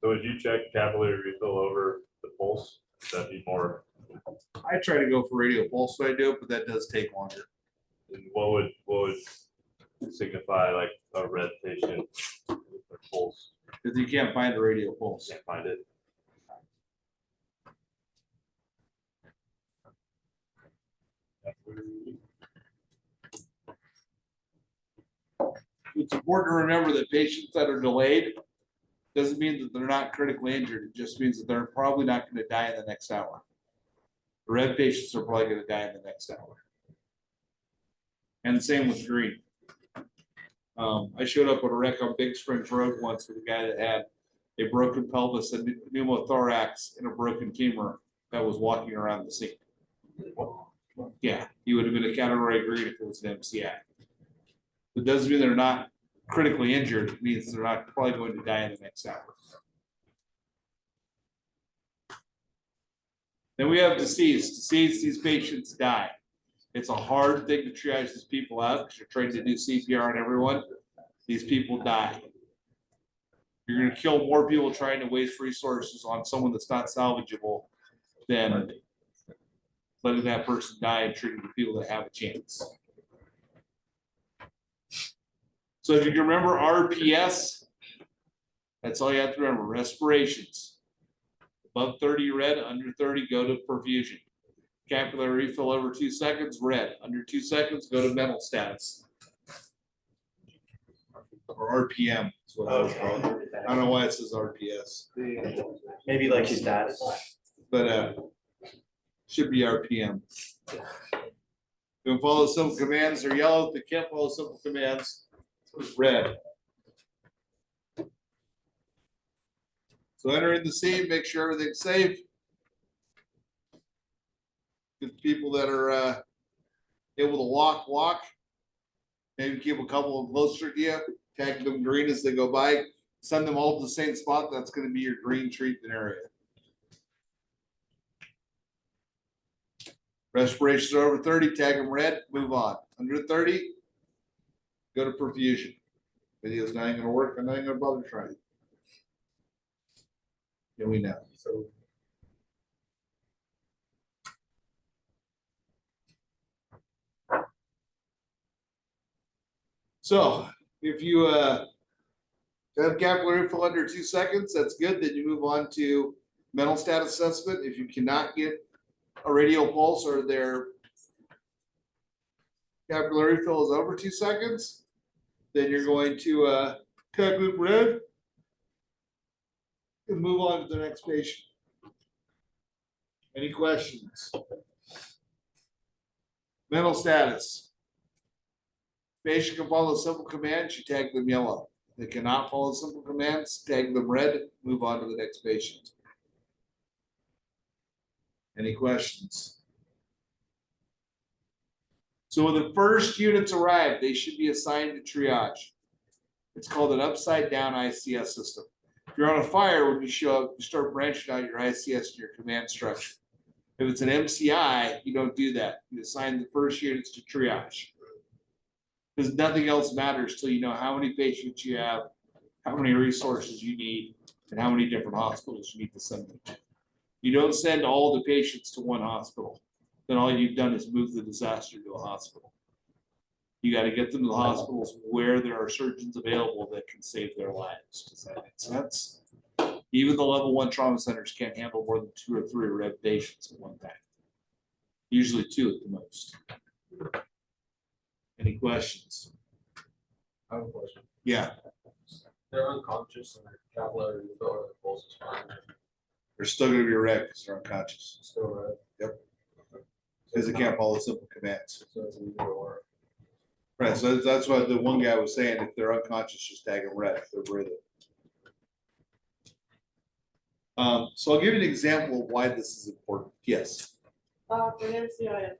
So would you check capillary refill over the pulse? That'd be more. I try to go for radial pulse when I do it, but that does take longer. And what would signify like a red patient with their pulse? Because you can't find a radial pulse. Can't find it. It's important to remember that patients that are delayed doesn't mean that they're not critically injured. It just means that they're probably not going to die in the next hour. The red patients are probably going to die in the next hour. And the same with green. I showed up with a wreck on Big Springs Road once with a guy that had a broken pelvis and pneumothorax and a broken femur that was walking around the scene. Yeah, he would have been a category green if it was an MCI. It doesn't mean they're not critically injured. It means they're not probably going to die in the next hour. Then we have deceased. Deceased, these patients die. It's a hard thing to triage these people out because you're trying to do CPR on everyone. These people die. You're going to kill more people trying to waste resources on someone that's not salvageable than letting that person die and treating the people that have a chance. So if you can remember RPS, that's all you have to remember. Respirations. Above 30, red. Under 30, go to perfusion. Capillary refill over 2 seconds, red. Under 2 seconds, go to mental status. Or RPM is what I was calling it. I don't know why it says RPS. Maybe like status. But should be RPM. You can follow simple commands, they're yellow. If they can't follow simple commands, it's red. So entering the scene, make sure everything's safe. Get people that are able to walk. Maybe keep a couple of closer to you. Tag them green as they go by. Send them all to the same spot. That's going to be your green treatment area. Respirations are over 30, tag them red, move on. Under 30, go to perfusion. Video's not even going to work. I'm not even going to bother trying. Yeah, we know. So if you have capillary fill under 2 seconds, that's good. Then you move on to mental status assessment. If you cannot get a radial pulse or their capillary fill is over 2 seconds, then you're going to tag them red and move on to the next patient. Any questions? Mental status. Patient can follow simple commands, you tag them yellow. They cannot follow simple commands, tag them red, move on to the next patient. Any questions? So when the first units arrive, they should be assigned to triage. It's called an upside down ICS system. If you're on a fire, when you show up, you start branching out your ICS and your command structure. If it's an MCI, you don't do that. You assign the first units to triage. Because nothing else matters till you know how many patients you have, how many resources you need, and how many different hospitals you need to send them to. You don't send all the patients to one hospital. Then all you've done is move the disaster to a hospital. You got to get them to the hospitals where there are surgeons available that can save their lives. Does that make sense? Even the level 1 trauma centers can't handle more than 2 or 3 red patients at one time. Usually 2 at the most. Any questions? I have a question. Yeah, They're unconscious and their capillary refill or the pulse is fine. they're still gonna be red because they're unconscious. Still red. Yep. Because they can't follow simple commands. So it's either or. Right, so that's what the one guy was saying, if they're unconscious, just tag them red if they're breathing. So I'll give you an example of why this is important. Yes. For an MCI,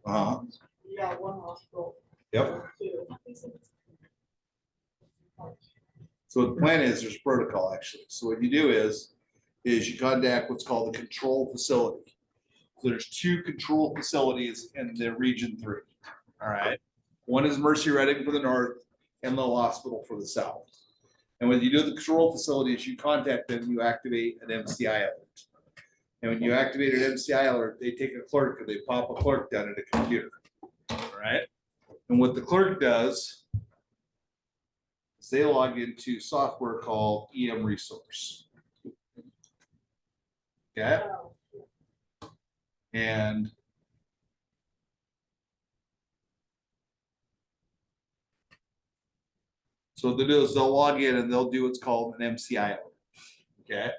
Uh-huh. you got one hospital. Yep. Two. So the plan is, there's protocol actually. So what you do is you contact what's called the control facility. So there's 2 control facilities in the region 3. All right. One is Mercy Redding for the north and the hospital for the south. And when you do the control facilities, you contact them, you activate an MCI alert. And when you activate an MCI alert, they take a clerk and they pop a clerk down at a computer. All right. And what the clerk does is they log into software called EM Resource. Okay. And so what they do is they'll log in and they'll do what's called an MCI alert. Okay.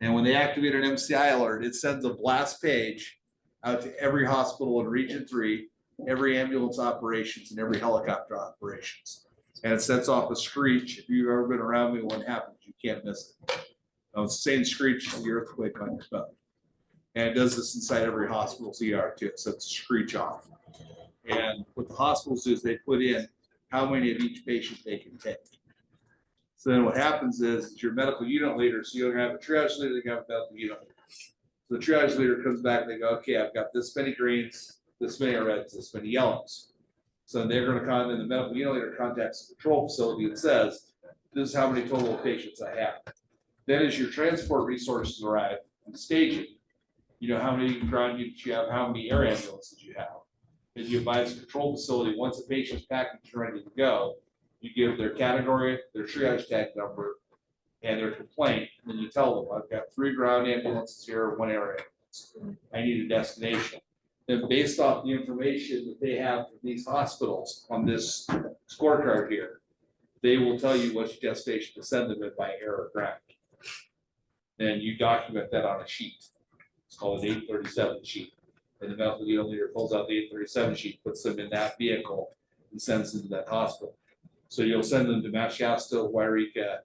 And when they activate an MCI alert, it sends a blast page out to every hospital in Region 3, every ambulance operations, and every helicopter operations. And it sets off a screech. If you've ever been around me when it happens, you can't miss it. It's the same screech as the earthquake on your phone. And it does this inside every hospital's ER too. It sets a screech off. And what the hospitals do is they put in how many of each patient they can take. So then what happens is your medical unit leader, so you're gonna have a triage leader, they have a medical unit leader. So the triage leader comes back and they go, okay, I've got this many greens, this many reds, this many yellows. So they're gonna come in, the medical unit leader contacts the control facility and says, this is how many total patients I have. Then as your transport resources arrive and staging, you know how many ground units you have, how many air ambulances you have. And you advise the control facility, once a patient's packaged and ready to go, you give their category, their triage tag number, and their complaint, and then you tell them, I've got 3 ground ambulances here, 1 air ambulance. I need a destination. Then based off the information that they have from these hospitals on this scorecard here, they will tell you which destination to send them in by air or ground. And you document that on a sheet. It's called an 837 sheet. And the medical unit leader pulls out the 837 sheet, puts them in that vehicle, and sends them to that hospital. So you'll send them to Mount Shasta, Wairika,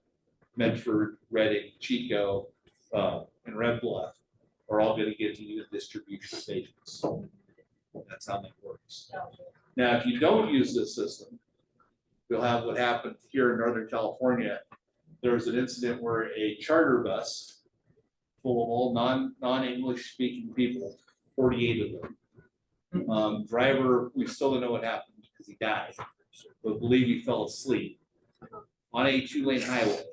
Medford, Reading, Chico, and Red Bluff are all gonna get you a distribution of patients. That's how that works. Now, if you don't use this system, you'll have what happened here in Northern California. There was an incident where a charter bus full of all non-English speaking people, 48 of them. Driver, we still don't know what happened because he died, but believe he fell asleep on a 2-lane highway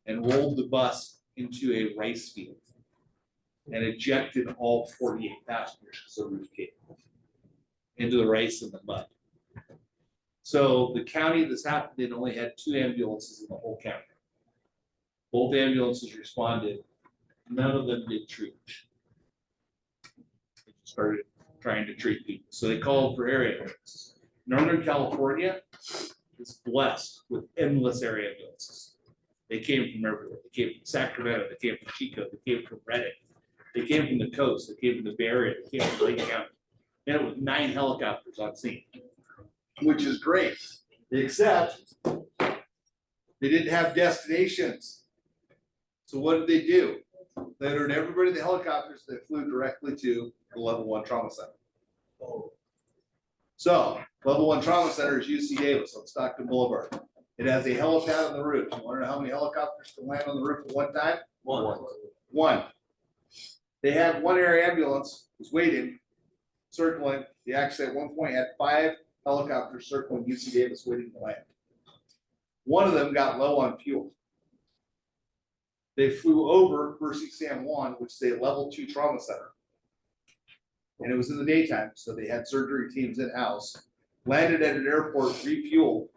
and rolled the bus into a rice field and ejected all 48 passengers because the roof came off into the rice and the mud. So the county this happened in only had 2 ambulances in the whole county. Both ambulances responded. None of them did treat. They started trying to treat people. So they called for area ambulances. Northern California is blessed with endless area ambulances. They came from everywhere. They came from Sacramento. They came from Chico. They came from Redding. They came from the coast. They came from the Bay Area. They came from Lake County. And it was 9 helicopters on scene, which is great, except they didn't have destinations. So what did they do? They ordered everybody the helicopters that flew directly to the level 1 trauma center. So level 1 trauma center is UC Davis on Stockton Boulevard. It has a helipad on the roof. You want to know how many helicopters can land on the roof at one time? One. They had 1 air ambulance was waiting, circling. They actually at one point had 5 helicopters circling UC Davis waiting to land. One of them got low on fuel. They flew over Mercy San Juan, which is a level 2 trauma center. And it was in the daytime, so they had surgery teams in-house, landed at an airport, refueled,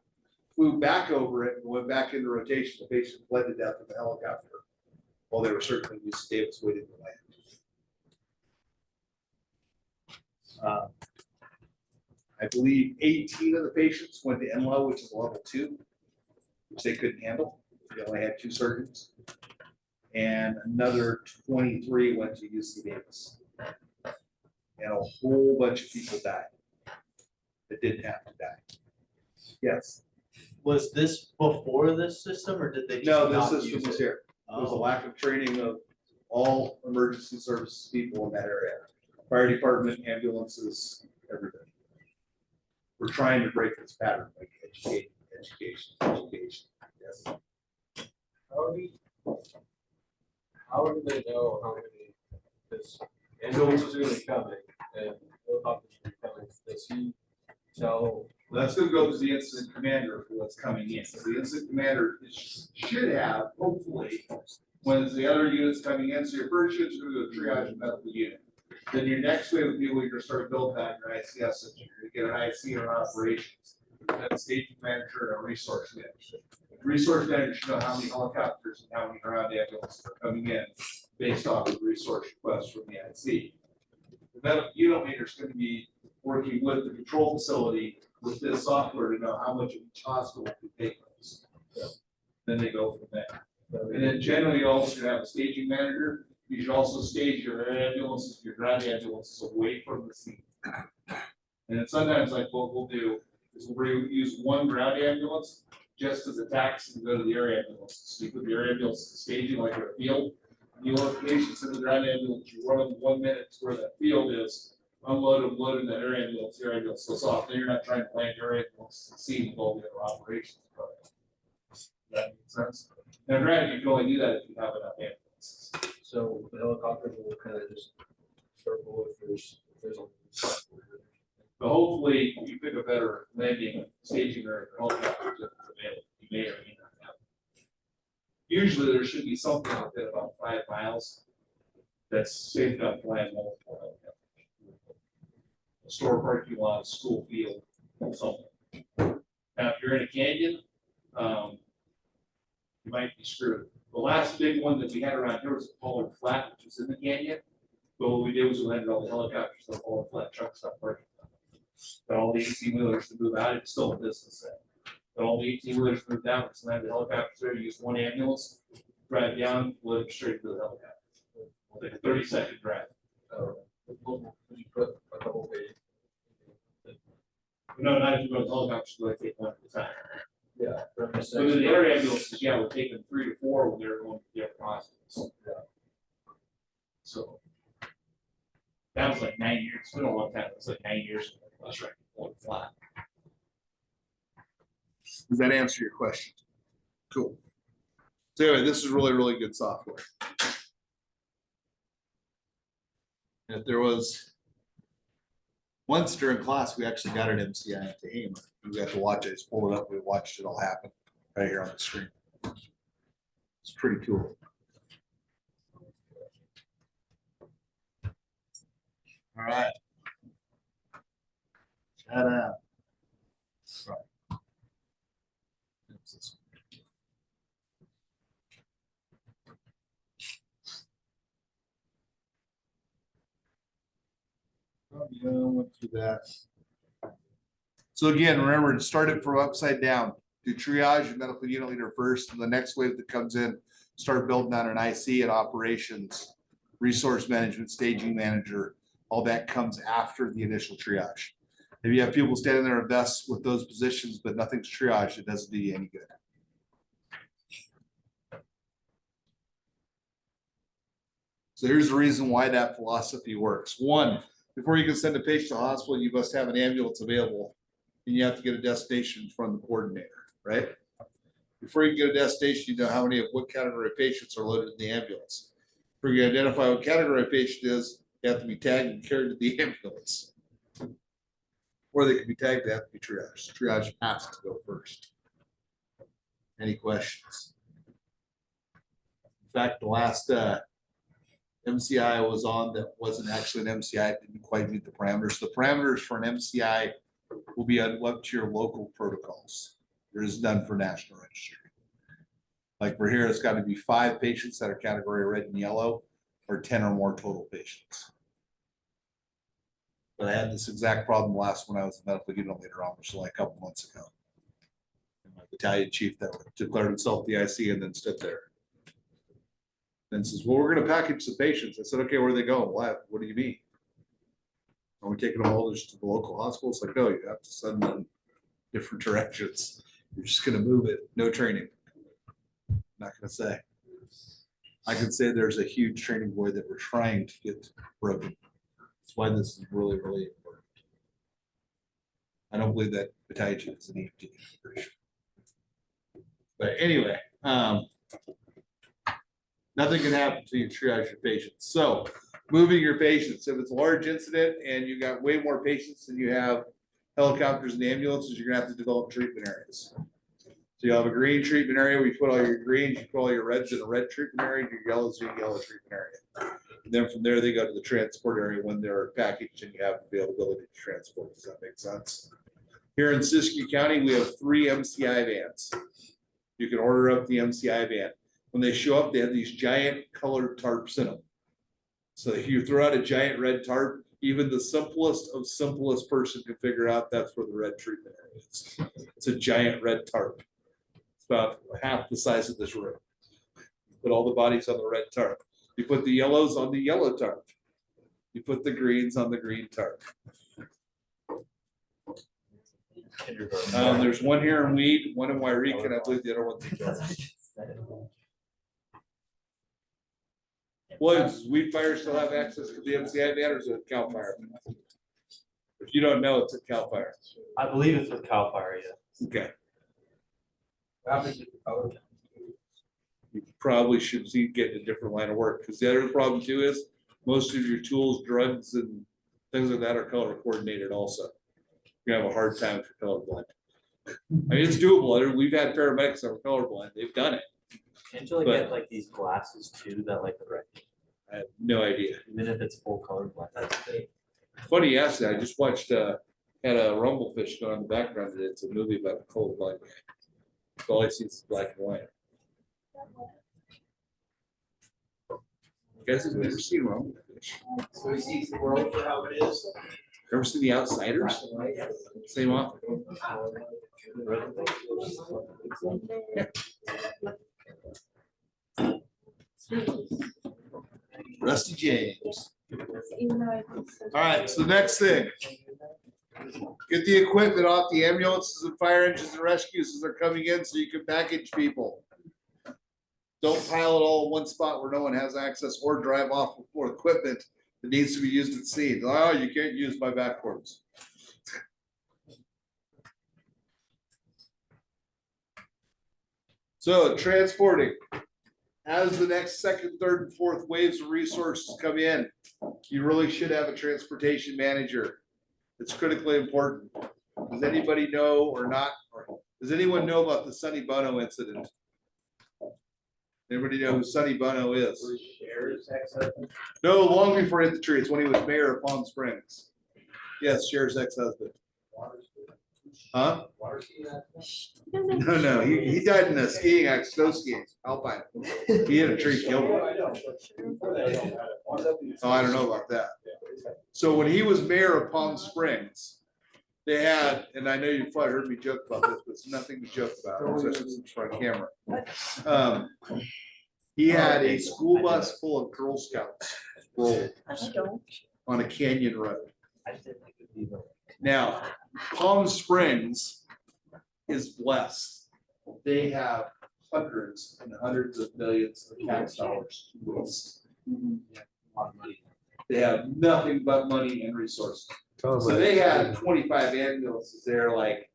flew back over it, and went back into rotation. The patient bled to death in the helicopter while they were circling UC Davis waiting to land. I believe 18 of the patients went to NLO, which is a level 2, which they couldn't handle. They only had 2 surgeons. And another 23 went to UC Davis. And a whole bunch of people died that didn't have to die. Yes. Was this before this system or did they just No, not this system use was it? here. There was a Oh. lack of training of all emergency services people in that area. Fire department, ambulances, everything. We're trying to break this pattern, like education. Yes. How do they know how many, because ambulances are gonna be coming and helicopters are coming, does he tell? That's gonna go to the incident commander for what's coming in. So the incident commander should have, hopefully, when the other units coming in, so your first unit's gonna go to triage and medical unit. Then your next wave of people, you're gonna start building out your ICS, and you're gonna get an IC or operations. Then a staging manager and a resource manager. The resource manager should know how many helicopters and how many ground ambulances are coming in based off of resource requests from the IC. The medical unit leader is gonna be working with the control facility with this software to know how much of each hospital can take place. Then they go from there. And then generally, you also should have a staging manager. You should also stage your air ambulances, your ground ambulances away from the scene. And then sometimes like what we'll do is we'll use one ground ambulance just as a taxi to go to the air ambulance. So you put the air ambulance staging like in a field. You want patients in the ground ambulance, you run them 1 minute to where that field is, unload them, load in that air ambulance goes off. Then you're not trying to land your air ambulance to see with all the other operations. Does that make sense? Now granted, you can only do that if you have enough ambulances. So the helicopter will kind of just circle if there's a. But hopefully you pick a better landing, staging or helicopter to available. You may or may not have. Usually there should be something within about 5 miles that's safe enough to land multiple helicopters. A store parking lot, a school field, something. Now, if you're in a canyon, you might be screwed. The last big one that we had around here was Pollard Flat, which was in the canyon. But what we did was we landed all the helicopters, the Pollard Flat trucks stopped working. But all the 18-wheelers to move out, it's still in business then. But all the 18-wheelers moved out, it's landed helicopters there, use one ambulance, drive down, load them straight to the helicopter. Like a 30-second drive. You put a couple pages. No, not if you go to helicopters, so they take one at a time. Yeah. but I'm just So saying- the air ambulances, yeah, we're taking 3 to 4 when they're going to different hospitals. So. That was like 9 years, it's been a long time, it was like 9 years, I was right, Pollard Flat. Does that answer your question? Cool. So anyway, this is really, really good software. If there was, once during class, we actually got an MCI to AIM. We got to watch it, just pulled it up, we watched it all happen right here on the screen. It's pretty cool. All right. Shut up. Sorry. Yeah, went through that. So again, remember to start it from upside down. Do triage and medical unit leader first, and the next wave that comes in, start building out an IC and operations, resource management, staging manager. All that comes after the initial triage. If you have people standing there at vests with those positions, but nothing's triaged, it doesn't do you any good. So here's the reason why that philosophy works. One, before you can send a patient to the hospital, you must have an ambulance available, and you have to get a destination from the coordinator, right? Before you get a destination, you know how many of what category of patients are loaded in the ambulance. For you to identify what category a patient is, they have to be tagged and carried to the ambulance. Or they can be tagged, they have to be triaged. Triage has to go first. Any questions? In fact, the last MCI I was on that wasn't actually an MCI, it didn't quite meet the parameters. The parameters for an MCI will be up to your local protocols. There is none for national registry. Like for here, it's got to be 5 patients that are category red and yellow, or 10 or more total patients. But I had this exact problem last when I was a medical unit leader on, which was like a couple months ago. And my battalion chief that declared himself the IC and then stood there. And says, well, we're gonna package the patients. I said, okay, where are they going? What do you mean? Are we taking them all just to the local hospitals? Like, no, you have to send them different directions. You're just gonna move it, no training. Not gonna say. I can say there's a huge training void that we're trying to get broken. That's why this is really, really important. I don't believe that battalion chief is an EMT. But anyway, nothing can happen until you triage your patients. So moving your patients, if it's a large incident and you got way more patients than you have helicopters and ambulances, you're gonna have to develop treatment areas. So you have a green treatment area where you put all your greens, you put all your reds in a red treatment area, your yellows in a yellow treatment area. And then from there, they go to the transport area when they're packaged and you have availability to transport. Does that make sense? Here in Siskiyou County, we have 3 MCI vans. You can order up the MCI van. When they show up, they have these giant colored tarps in them. So if you throw out a giant red tarp, even the simplest of simplest person can figure out that's where the red treatment area is. It's a giant red tarp. It's about half the size of this room. Put all the bodies on the red tarp. You put the yellows on the yellow tarp. You put the greens on the green tarp. There's one here in Weed, one in Wairika, and I believe the other one's in Jones. Well, does Weed Fire still have access to the MCI van, or is it Cal Fire? If you don't know, it's a Cal Fire. I believe it's with Cal Fire, yeah. Okay. You probably should see getting a different line of work, because the other problem too is most of your tools, drugs, and things like that are color coordinated also. You have a hard time if you're colorblind. I mean, it's doable. We've had paramedics that are colorblind. They've done it. Can't you like get like these glasses too that like the red? I have no idea. Even if it's full color black, that's great. Funny you asked that. I just watched had a Rumblefish going on in the background. It's a movie about a colorblind guy. All I see is black and white. You guys have never seen Rumblefish? So he sees the world for how it is. Ever seen The Outsiders? Same author. Rusty James. All right, so the next thing. Get the equipment off the ambulances and fire engines and rescues as they're coming in so you can package people. Don't pile it all in one spot where no one has access, or drive off with equipment that needs to be used at the scene. Oh, you can't use my backwards. So transporting, as the next second, third, and fourth waves of resources come in, you really should have a transportation manager. It's critically important. Does anybody know or not? Or does anyone know about the Sonny Bono incident? Anybody know who Sonny Bono is? No, long before infantry. It's when he was mayor of Palm Springs. Yes, Cher's ex-husband. Huh? No, he died in a skiing accident, snow skiing, alpine. He hit a tree, killed him. Oh, I don't know about that. So when he was mayor of Palm Springs, they had, and I know you've probably heard me joke about this, but it's nothing to joke about, especially since it's on camera. He had a school bus full of Girl Scouts rolled on a canyon road. Now, Palm Springs is blessed. They have hundreds and hundreds of millions of tax dollars to waste. They have nothing but money and resources. So they had 25 ambulances there like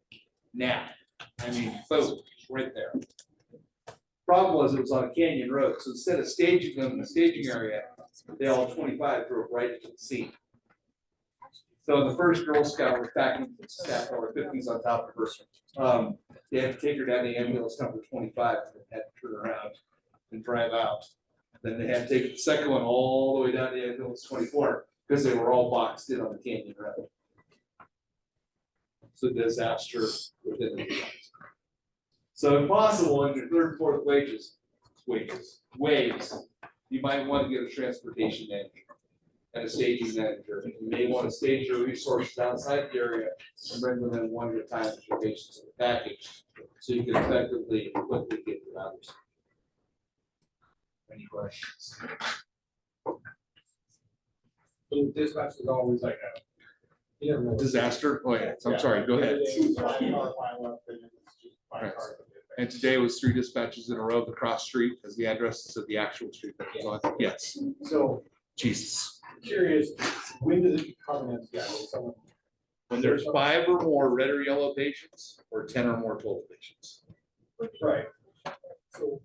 now. I mean, boom, right there. Problem was it was on a canyon road. So instead of staging them in the staging area, they all 25 drove right to the scene. So the first Girl Scout was packing staff over 50s on top of her. They had to take her down to ambulance number 25 and had to turn around and drive out. Then they had to take the second one all the way down to ambulance 24 because they were all boxed in on the canyon road. So disaster within the week. So if possible, in your third, fourth waves, you might want to get a transportation manager. and a staging manager. You may want to stage your resources outside the area and bring them in one at a time as your patients in the package, so you can effectively and quickly get to others. Any questions? So dispatch is always like a. You never know. Disaster? Oh, yeah, I'm sorry, go ahead. Right. And today was 3 dispatches in a row, the cross street as the addresses of the actual street that was on. Yes, So Jesus. curious, when does it become an MCI? When there's 5 or more red or yellow patients, or 10 or more total patients. Right. So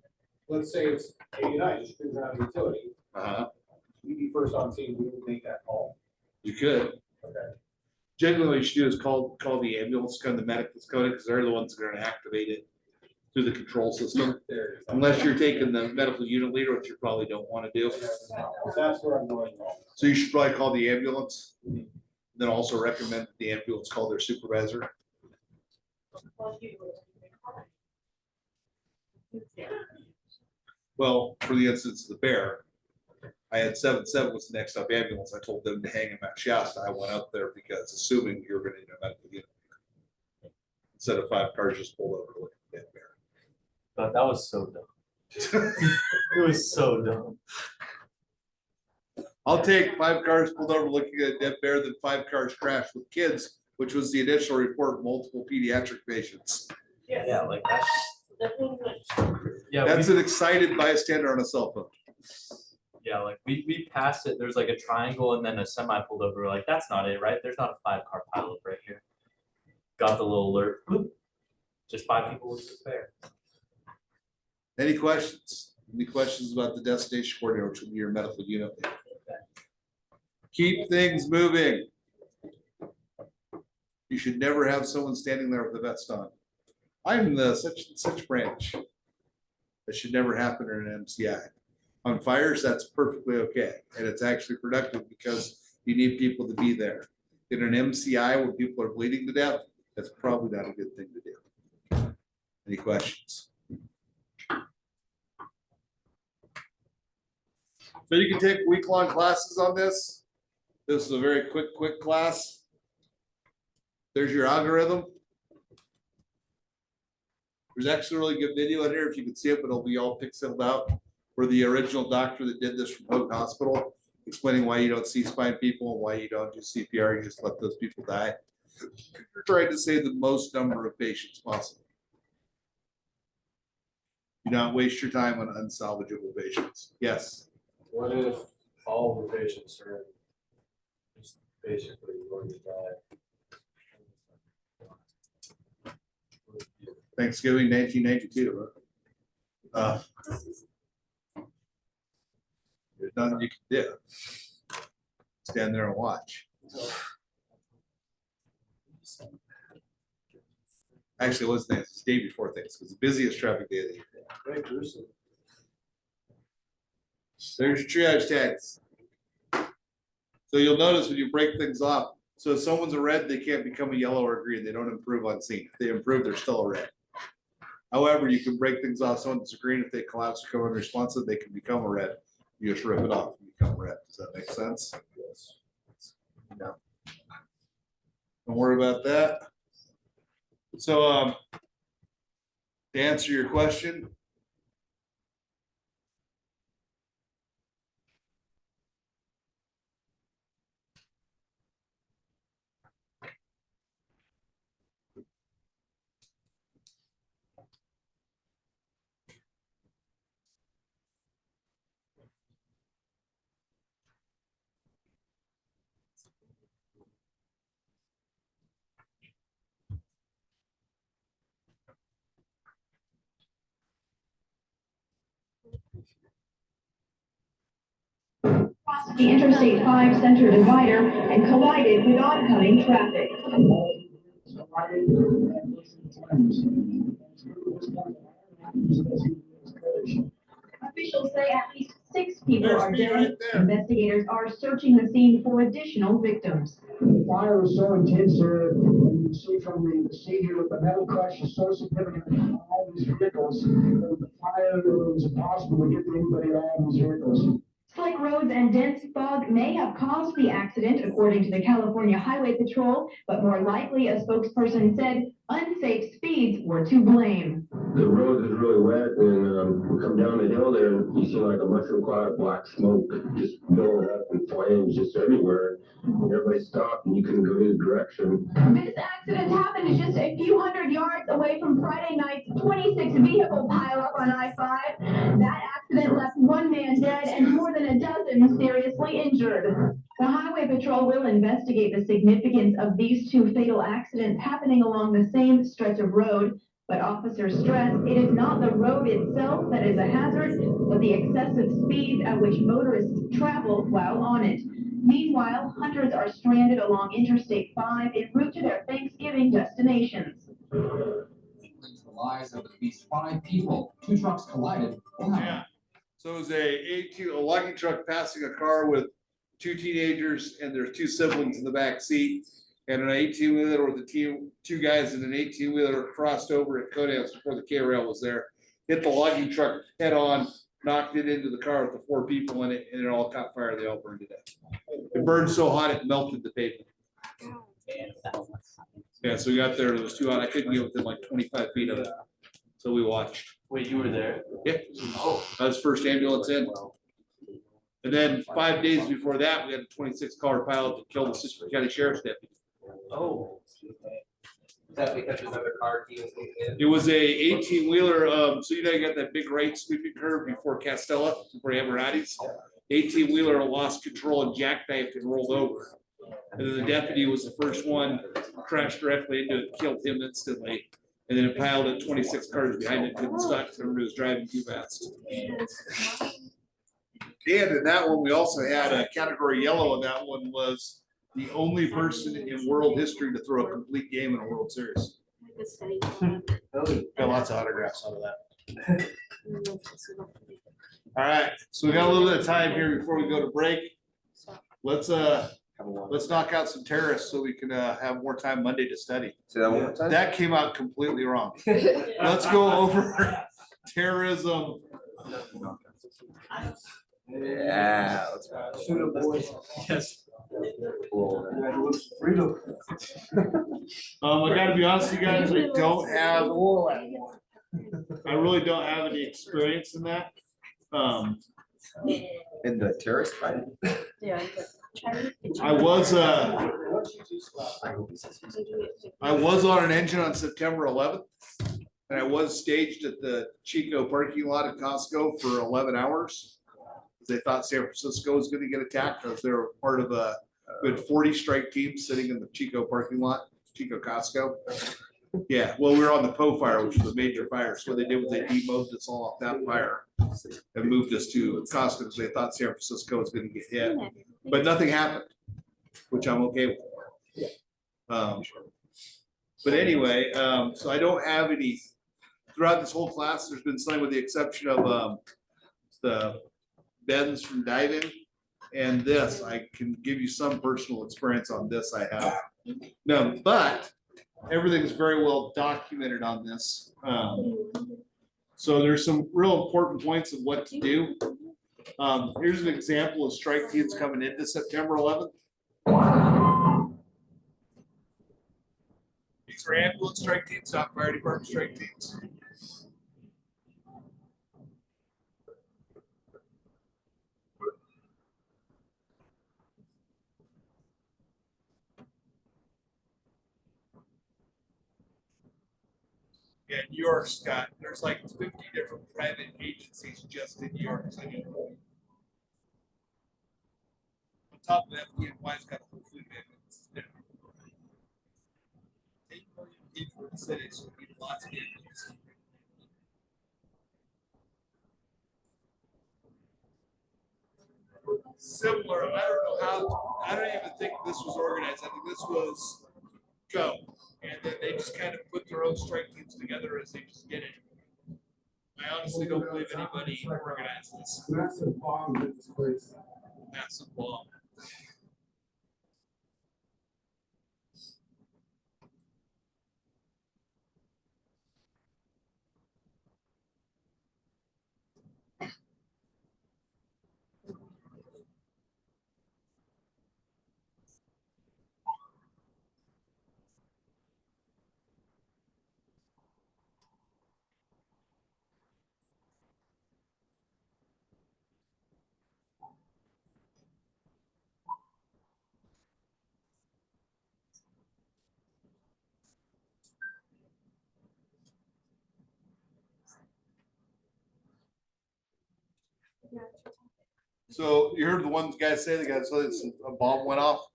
let's say it's 89, just because out of utility, we'd be first on scene, we would make that call. You could. Okay. Generally, what you should do is call the ambulance, kind of the medic that's coded, because they're the ones that are gonna activate it through the control system. There it is. Unless you're taking the medical unit leader, which you probably don't want to do. That's where I'm going. So you should probably call the ambulance. Then also recommend the ambulance call their supervisor. Well, for the instance of the bear, I had 7-7 was the next up ambulance. I told them to hang him at Shasta. I went out there because assuming you're gonna need a medical unit. Instead of 5 cars just pulled over to look at that bear. But that was so dumb. It was so dumb. I'll take 5 cars pulled over looking at a dead bear than 5 cars crashed with kids, which was the initial report of multiple pediatric patients. Yeah, like that's. Yeah, That's an excited bystander on a cell phone. yeah, like we passed it. There's like a triangle and then a semi pulled over. We're like, that's not it, right? There's not a 5-car pileup right here. Got the little alert. Bloop. Just 5 people with the bear. Any questions? Any questions about the destination coordinator, which will be your medical unit? Keep things moving. You should never have someone standing there with a vest on. I'm the such branch. That should never happen in an MCI. On fires, that's perfectly okay. And it's actually productive because you need people to be there. In an MCI where people are bleeding to death, that's probably not a good thing to do. Any questions? So you can take week-long classes on this. This is a very quick class. There's your algorithm. There's actually a really good video in here if you can see it, but it'll be all pixeled out. For the original doctor that did this from Hope Hospital, explaining why you don't C-spine people and why you don't do CPR, you just let those people die. You're trying to save the most number of patients possible. Do not waste your time on unsalvageable patients. Yes. What if all the patients are just basically going to die? Thanksgiving 1992. There's nothing you can do. Stand there and watch. Actually, it was the day before things. It was the busiest traffic day of the year. There's your triage tags. So you'll notice when you break things off, so if someone's a red, they can't become a yellow or green. They don't improve on scene. If they improve, they're still a red. However, you can break things off. Someone's a green, if they collapse or become unresponsive, they can become a red. You just rip it off and become red. Does that make sense? Yes. No. Don't worry about that. So to answer your question, The Interstate 5 center divider and collided with oncoming traffic. Officials say at least 6 people are dead. Investigators are searching the scene for additional victims. The fire was so intense there, you see from the scene here, the metal crush is so significant in all these vehicles. The fire, it was impossible to get to anybody out of these vehicles. Slick roads and dense fog may have caused the accident, according to the California Highway Patrol, but more likely, a spokesperson said, unsafe speeds were to blame. The road is really wet, and we come down the hill there, and you see like a mushroom cloud of black smoke just building up and flames just everywhere. And everybody stopped, and you couldn't go either direction. This accident happened just a few hundred yards away from Friday night's 26 vehicle pileup on I-5. That accident left one man dead and more than a dozen seriously injured. The Highway Patrol will investigate the significance of these two fatal accidents happening along the same stretch of road. But officers stress it is not the road itself that is a hazard, but the excessive speeds at which motorists travel while on it. Meanwhile, hundreds are stranded along Interstate 5 en route to their Thanksgiving destinations. The lives of at least 5 people. 2 trucks collided. Wow. Yeah. So it was a logging truck passing a car with 2 teenagers and their 2 siblings in the back seat. And an 18-wheeler with the 2 guys in an 18-wheeler crossed over at Codex before the K-rail was there. Hit the logging truck head on, knocked it into the car with the 4 people in it, and it all caught fire. They all burned to death. It burned so hot it melted the pavement. Yeah, so we got there. It was too hot. I couldn't get within like 25 feet of it. So we watched. Wait, you were there? Yeah. Oh, that was first ambulance in. And then 5 days before that, we had a 26-car pilot that killed the Sister County Sheriff's deputy. Oh. Is that because another car came in? It was a 18-wheeler. So you know you got that big right sweeping curve before Castella, before Emirati's. 18-wheeler lost control and jackknifed and rolled over. And then the deputy was the first one, crashed directly into it, killed him instantly. And then it piled at 26 cars behind it, couldn't stop because everybody was driving too fast. And in that one, we also had a category yellow, and that one was the only person in world history to throw a complete game in a World Series. Got lots of autographs out of that. All right, so we got a little bit of time here before we go to break. Let's knock out some terrorists so we can have more time Monday to study. Say that one more time. That came out completely wrong. Let's go over terrorism. Yeah, let's go. Pseudo boys. Yes. Freedom. I gotta be honest with you guys, I really don't have any experience in that. In the terrorist fight. Yeah. I was on an engine on September 11th, and I was staged at the Chico parking lot at Costco for 11 hours. They thought San Francisco was going to get attacked because they were part of a good 40 strike teams sitting in the Chico parking lot, Chico Costco. Yeah, well, we were on the Po fire, which was a major fire. So what they did was they demoted us all off that fire and moved us to Costco because they thought San Francisco was going to get hit. But nothing happened, which I'm okay with. But anyway, so I don't have any, throughout this whole class, there's been something with the exception of the bends from diving and this. I can give you some personal experience on this I have. No, but everything's very well documented on this. So there's some real important points of what to do. Here's an example of strike teams coming into September 11th. These are ambulance strike teams, not fire department strike teams. Yeah, New York's got, there's like 50 different private agencies just in New York. So on top of that, FDNY's got a whole fleet of ambulance. 8 million people in the city, so we need lots of ambulances. Similar, I don't even think this was organized. I think this was go. And then they just kind of put their own strike teams together as they just did it. I honestly don't believe anybody organized this. Massive bomb in this place. Massive bomb. So you heard the one guy say, the guy said a bomb went off.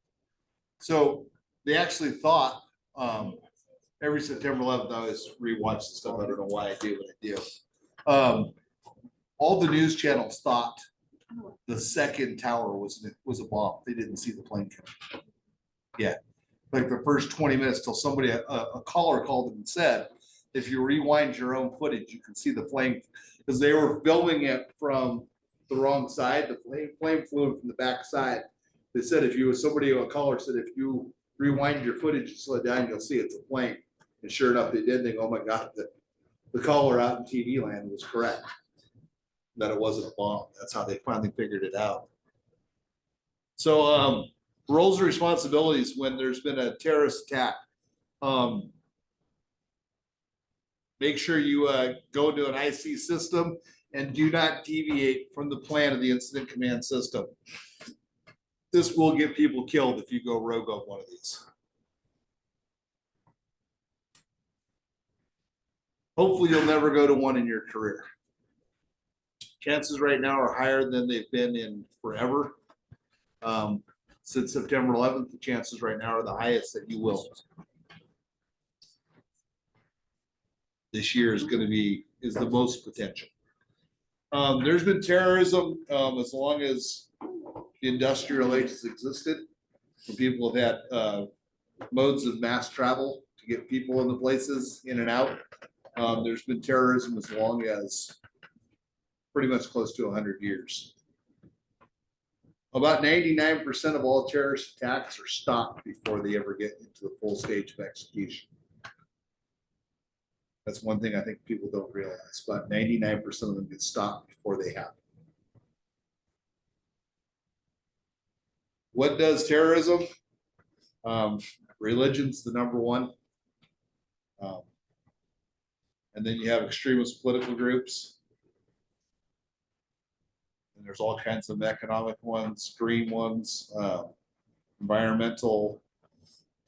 So they actually thought, every September 11th, I always rewatch the stuff. I don't know why I do what I do. All the news channels thought the second tower was a bomb. They didn't see the plane coming. Yeah, like the first 20 minutes till somebody, a caller called and said, if you rewind your own footage, you can see the flame, because they were filming it from the wrong side. The flame flew from the back side. They said if you, a caller said, if you rewind your footage and slow it down, you'll see it's a plane. And sure enough, they did. They go, oh my God, the caller out in TV land was correct, that it wasn't a bomb. That's how they finally figured it out. So roles and responsibilities when there's been a terrorist attack. Make sure you go to an IC system and do not deviate from the plan of the incident command system. This will get people killed if you go rogue on one of these. Hopefully you'll never go to one in your career. Chances right now are higher than they've been in forever. Since September 11th, the chances right now are the highest that you will. This year is the most potential. There's been terrorism as long as the industrial age has existed. When people have had modes of mass travel to get people into places in and out. There's been terrorism as long as pretty much close to 100 years. About 99% of all terrorist attacks are stopped before they ever get into the full stage of execution. That's one thing I think people don't realize. About 99% of them get stopped before they happen. What does terrorism? Religion's the number one. And then you have extremist political groups. And there's all kinds of economic ones, green ones, environmental,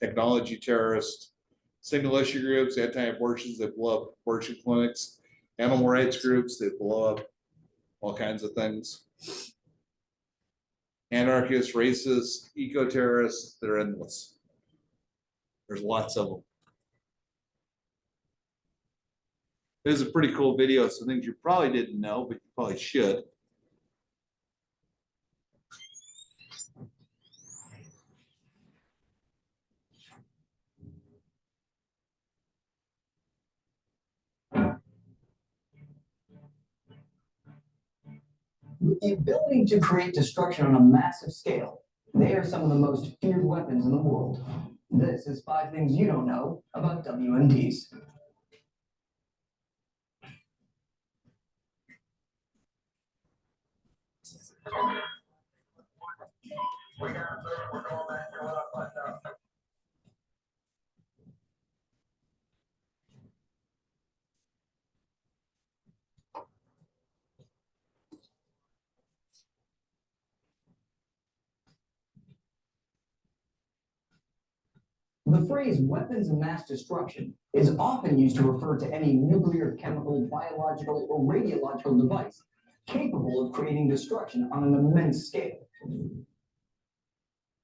technology terrorists, single issue groups, anti-abortions that blow up abortion clinics, animal rights groups that blow up all kinds of things. Anarchists, racists, eco-terrorists, they're endless. There's lots of them. This is a pretty cool video, some things you probably didn't know, but you probably should. With the ability to create destruction on a massive scale, they are some of the most feared weapons in the world. This is 5 things you don't know about WMDs. The phrase weapons of mass destruction is often used to refer to any nuclear, chemical, biological, or radiological device capable of creating destruction on an immense scale.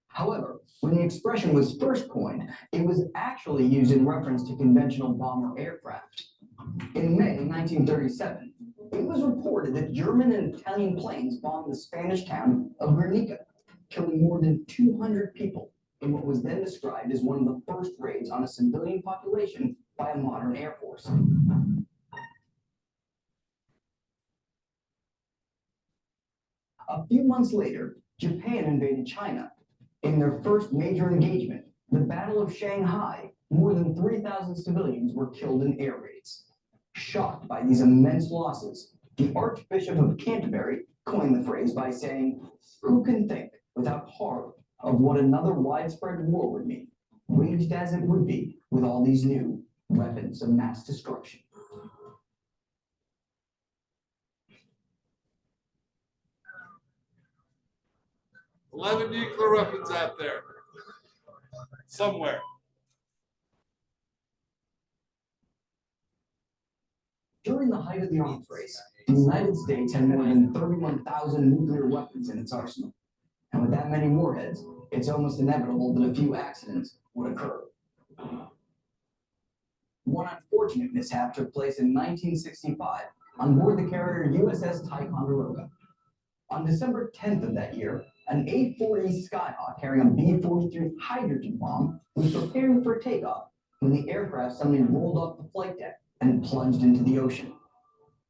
However, when the expression was first coined, it was actually used in reference to conventional bomber aircraft. In May 1937, it was reported that German and Italian planes bombed the Spanish town of Guernica, killing more than 200 people in what was then described as one of the first raids on a civilian population by a modern air force. A few months later, Japan invaded China. In their first major engagement, the Battle of Shanghai, more than 3,000 civilians were killed in air raids. Shocked by these immense losses, the Archbishop of Canterbury coined the phrase by saying, "Who can think without horror of what another widespread war would mean, waged as it would be with all these new weapons of mass destruction." $11 nuclear weapons out there somewhere. During the height of the arms race, the United States had more than 31,000 nuclear weapons in its arsenal. And with that many warheads, it's almost inevitable that a few accidents would occur. One unfortunate mishap took place in 1965 on board the carrier USS Ticonderoga. On December 10th of that year, an A-4E Skyhawk carrying a B-43 hydrogen bomb was preparing for takeoff when the aircraft suddenly rolled off the flight deck and plunged into the ocean.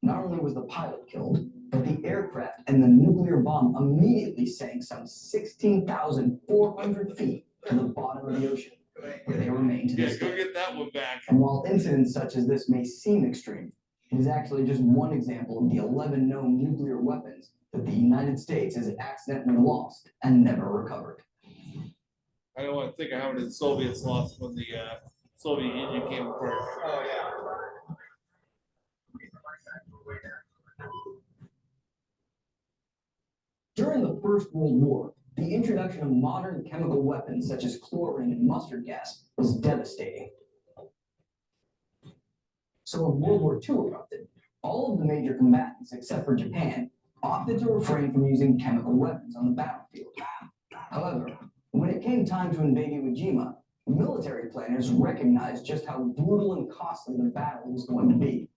Not only was the pilot killed, but the aircraft and the nuclear bomb immediately sank some 16,400 feet to the bottom of the ocean, where they remain to this Go day. get that one back. And while incidents such as this may seem extreme, it is actually just one example of the 11 known nuclear weapons that the United States has accidentally lost and never recovered. I don't want to think of how many the Soviets lost when the Soviet Union came apart. Oh, yeah. During the First World War, the introduction of modern chemical weapons such as chlorine and mustard gas was devastating. So when World War II erupted, all of the major combatants, except for Japan, opted to refrain from using chemical weapons on the battlefield. However, when it came time to invade Iwo Jima, military planners recognized just how brutal and costly the battle was going to be.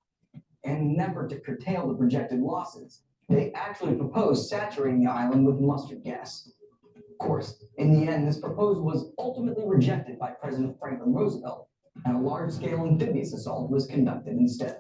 And in an effort to curtail the projected losses, they actually proposed saturating the island with mustard gas. Of course, in the end, this proposal was ultimately rejected by President Franklin Roosevelt, and a large-scale amphibious assault was conducted instead.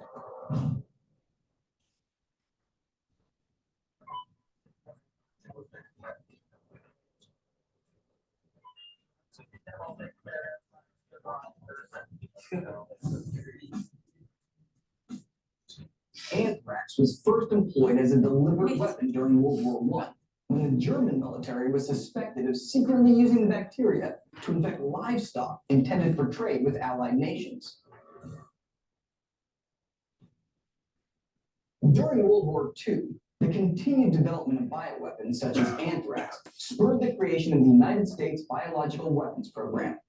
Anthrax was first employed as a deliberate weapon during World War I, when the German military was suspected of secretly using the bacteria to infect livestock intended for trade with allied nations. During World War II, the continued development of bioweapons such as anthrax spurred the creation of the United States Biological Weapons Program.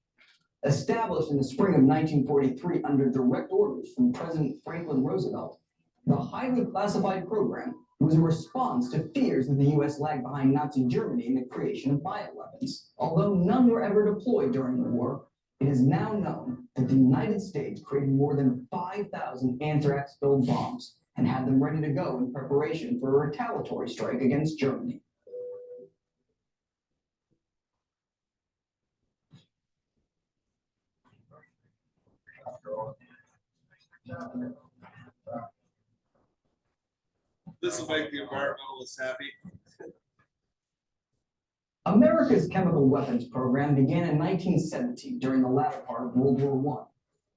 Established in the spring of 1943 under direct orders from President Franklin Roosevelt, the highly classified program was a response to fears that the U.S. lagged behind Nazi Germany in the creation of bioweapons. Although none were ever deployed during the war, it is now known that the United States created more than 5,000 anthrax-filled bombs and had them ready to go in preparation for a retaliatory strike against Germany. This will make the environmentalists happy. America's chemical weapons program began in 1917 during the latter part of World War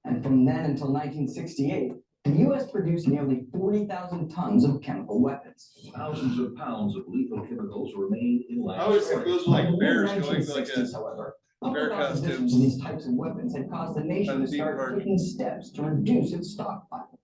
I, and from then until 1968, the U.S. produced nearly 40,000 tons of chemical weapons. Thousands of pounds of lethal chemicals remain in labs. I always think those are like bears In the going like 1960s, a however, bear public opposition costumes. to these types of weapons had caused the nation to That's the start part. taking steps to reduce its stockpile.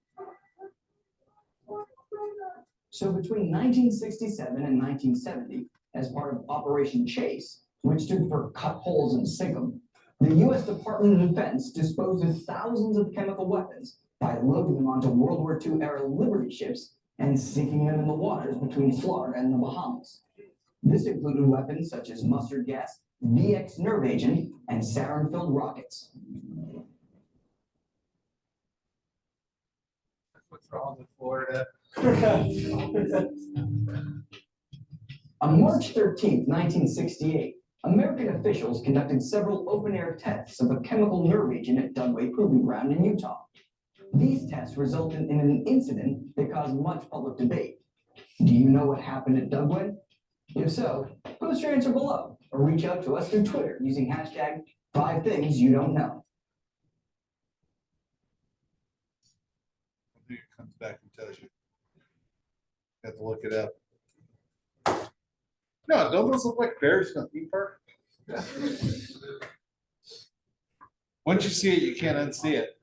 So between 1967 and 1970, as part of Operation Chase, which stood for Cut Holes and Sink 'em, the U.S. Department of Defense disposed of thousands of chemical weapons by loading them onto World War II-era Liberty ships and sinking them in the waters between Florida and the Bahamas. This included weapons such as mustard gas, VX nerve agent, and sarin-filled rockets. What's wrong with Florida? On March 13, 1968, American officials conducted several open-air tests of a chemical nerve agent at Dugway Proving Ground in Utah. These tests resulted in an incident that caused much public debate. Do you know what happened at Dugway? If so, post your answer below or reach out to us through Twitter using hashtag 5thingsyouDon'tKnow. It comes back and tells you. You have to look it up. No, don't those look like bears in a theme park? Once you see it, you can't unsee it.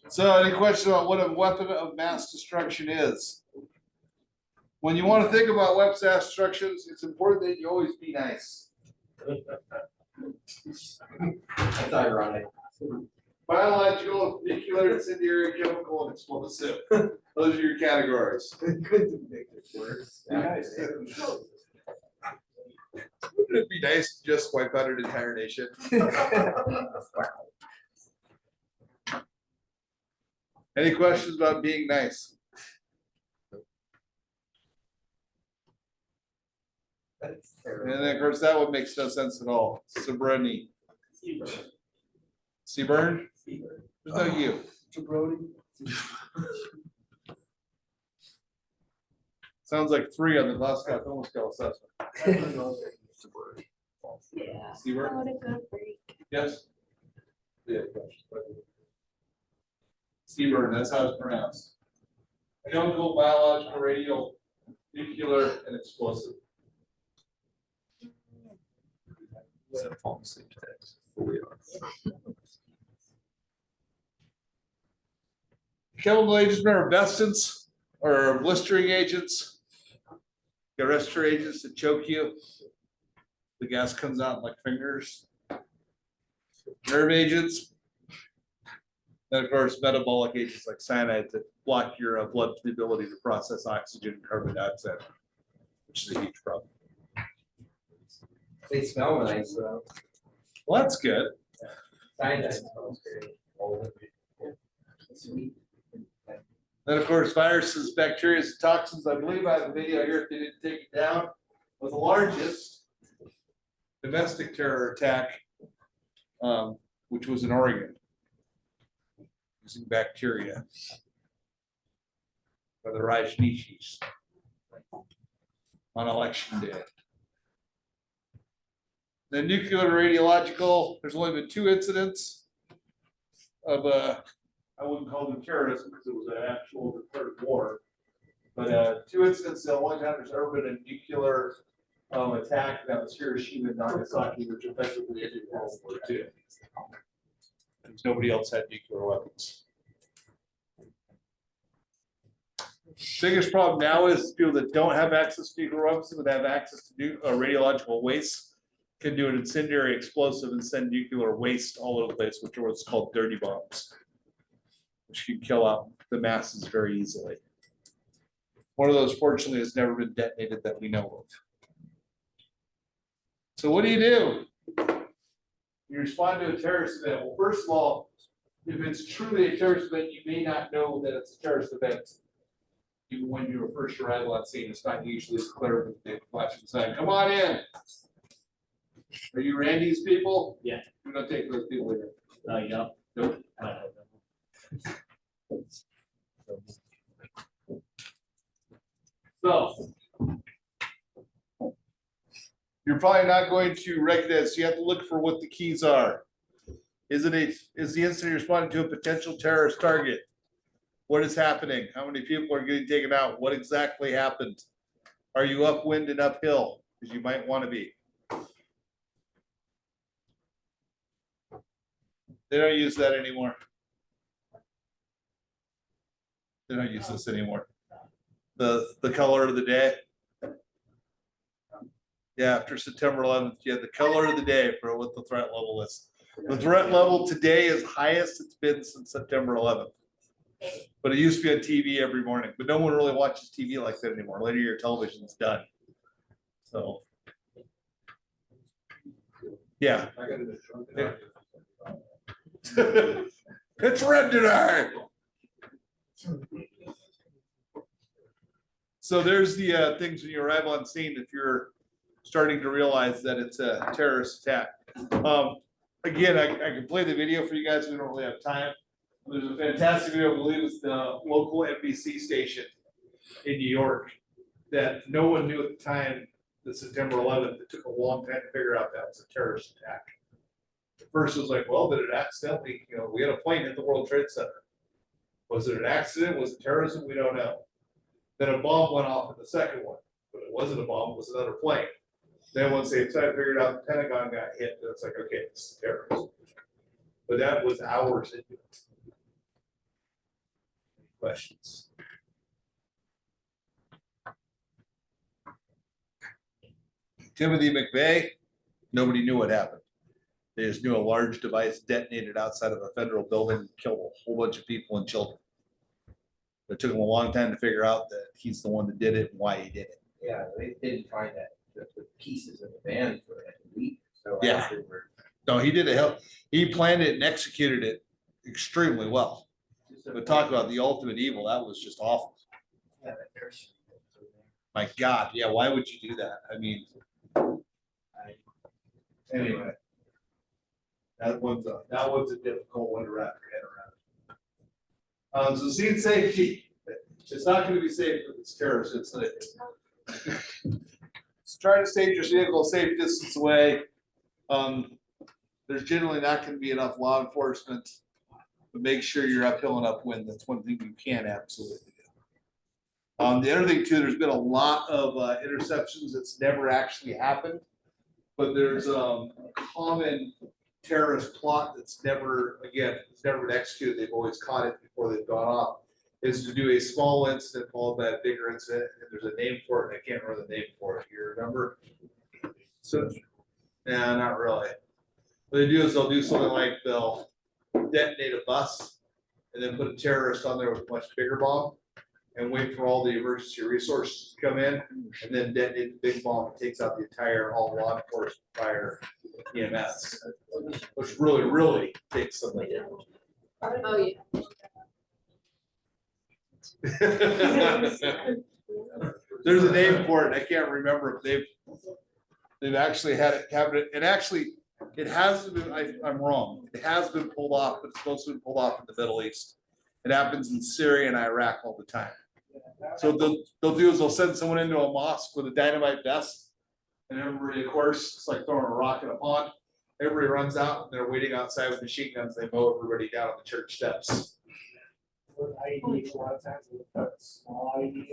So, any question about what a weapon of mass destruction is? When you want to think about weapons of mass destruction, it's important that you always be nice. That's ironic. Biological, nuclear, incendiary, chemical, and explosive. Those are your categories. Couldn't make it worse. Wouldn't it be nice to just wipe out an entire nation? Any questions about being nice? And then of course that one makes no sense at all. Sobrani. Seaburn? There's no you. Sounds like 3 on the Glasgow film scale assessment. Yeah. Seaburn? What a good break. Yes? Seaburn, that's how it's pronounced. Chemical, biological, radial, nuclear, and explosive. Chemical agents, remember vestants or blistering agents, arrestor agents that choke you. The gas comes out like fingers. Nerve agents, and of course metabolic agents like cyanide that block your blood's ability to process oxygen and carbon dioxide, which is a huge problem. They smell nice though. Well, that's good. Cyanide smells great. Sweet. Then of course viruses, bacteria, and toxins. I believe I have a video here if they didn't take it down. Was the largest domestic terror attack, which was in Oregon, using bacteria by the Rajneeshis on election day. The nuclear radiological, there's only been 2 incidents of I wouldn't call them terrorism because it was an actual declared war, but 2 incidents. The only time there's ever been a nuclear attack, that was Hiroshima and Nagasaki, which effectively ended World War II. Because nobody else had nuclear weapons. Biggest problem now is people that don't have access to nuclear weapons, but have access to radiological waste, can do an incendiary explosive and send nuclear waste all over the place, which are what's called dirty bombs, which can kill out the masses very easily. One of those, fortunately, has never been detonated that we know of. So what do? You respond to a terrorist event. Well, first of all, if it's truly a terrorist event, you may not know that it's a terrorist event. Even when you first arrive on scene, it's not usually as clear with the flashing sign. Come on in. Are you Randy's people? Yeah. We're gonna take those people in. Yeah. Nope. So you're probably not going to recognize. You have to look for what the keys are. Is the incident responding to a potential terrorist target? What is happening? How many people are getting taken out? What exactly happened? Are you upwind and uphill? Because you might want to be. They don't use that anymore. They don't use this anymore. The color of the day. Yeah, after September 11th, you had the color of the day for what the threat level is. The threat level today is highest it's been since September 11th. But it used to be on TV every morning, but no one really watches TV like that anymore. Later, your television's done. So, yeah. It's red today. So there's the things when you arrive on scene if you're starting to realize that it's a terrorist attack. Again, I can play the video for you guys. We don't really have time. There's a fantastic video, I believe it's the local NBC station in New York that no one knew at the time, the September 11th. It took a long time to figure out that was a terrorist attack. At first it was like, well, did it accidentally, we had a plane hit the World Trade Center. Was it an accident? Was it terrorism? We don't know. Then a bomb went off in the second one, but it wasn't a bomb, it was another plane. Then once they decided to figure it out, the Pentagon got hit, and it's like, okay, this is terrorism. But that was hours into it. Questions? Timothy McVeigh, nobody knew what happened. They just knew a large device detonated outside of a federal building and killed a whole bunch of people and children. It took them a long time to figure out that he's the one that did it and why he did it. Yeah, they didn't find that, the pieces of the van for it a week, so. Yeah. afterward- No, he did a hell, he planned it and executed it extremely well. But talk about the ultimate evil, that was just awful. Yeah, that nurse. My God, yeah, why would you do that? I mean. Anyway. That one's a difficult one to wrap your head around. So scene safety, it's not gonna be safe with this terrorist, it's like. Try to stage your vehicle a safe distance away. There's generally not gonna be enough law enforcement, but make sure you're uphill and upwind, that's one thing you can absolutely do. The other thing too, there's been a lot of interceptions that's never actually happened, but there's a common terrorist plot that's never, again, it's never been executed, they've always caught it before they've gone off, is to do a small incident followed by a bigger incident, and there's a name for it, and I can't remember the name for it, you remember? So, nah, not really. What they do is they'll do something like they'll detonate a bus and then put a terrorist on there with a much bigger bomb and wait for all the emergency resources to come in and then detonate the big bomb that takes out the entire all law enforcement, fire, EMS, which really takes something. Oh, yeah. There's a name for it, I can't remember, they've actually had it happen, and actually, it hasn't been, I'm wrong, it has been pulled off, but it's supposed to be pulled off in the Middle East. It happens in Syria and Iraq all the time. So they'll do is they'll send someone into a mosque with a dynamite vest, and everybody, of course, it's like throwing a rock in a pond. Everybody runs out, and they're waiting outside with machine guns, they mow everybody down on the church steps. With IEDs, a lot of times with a small IED.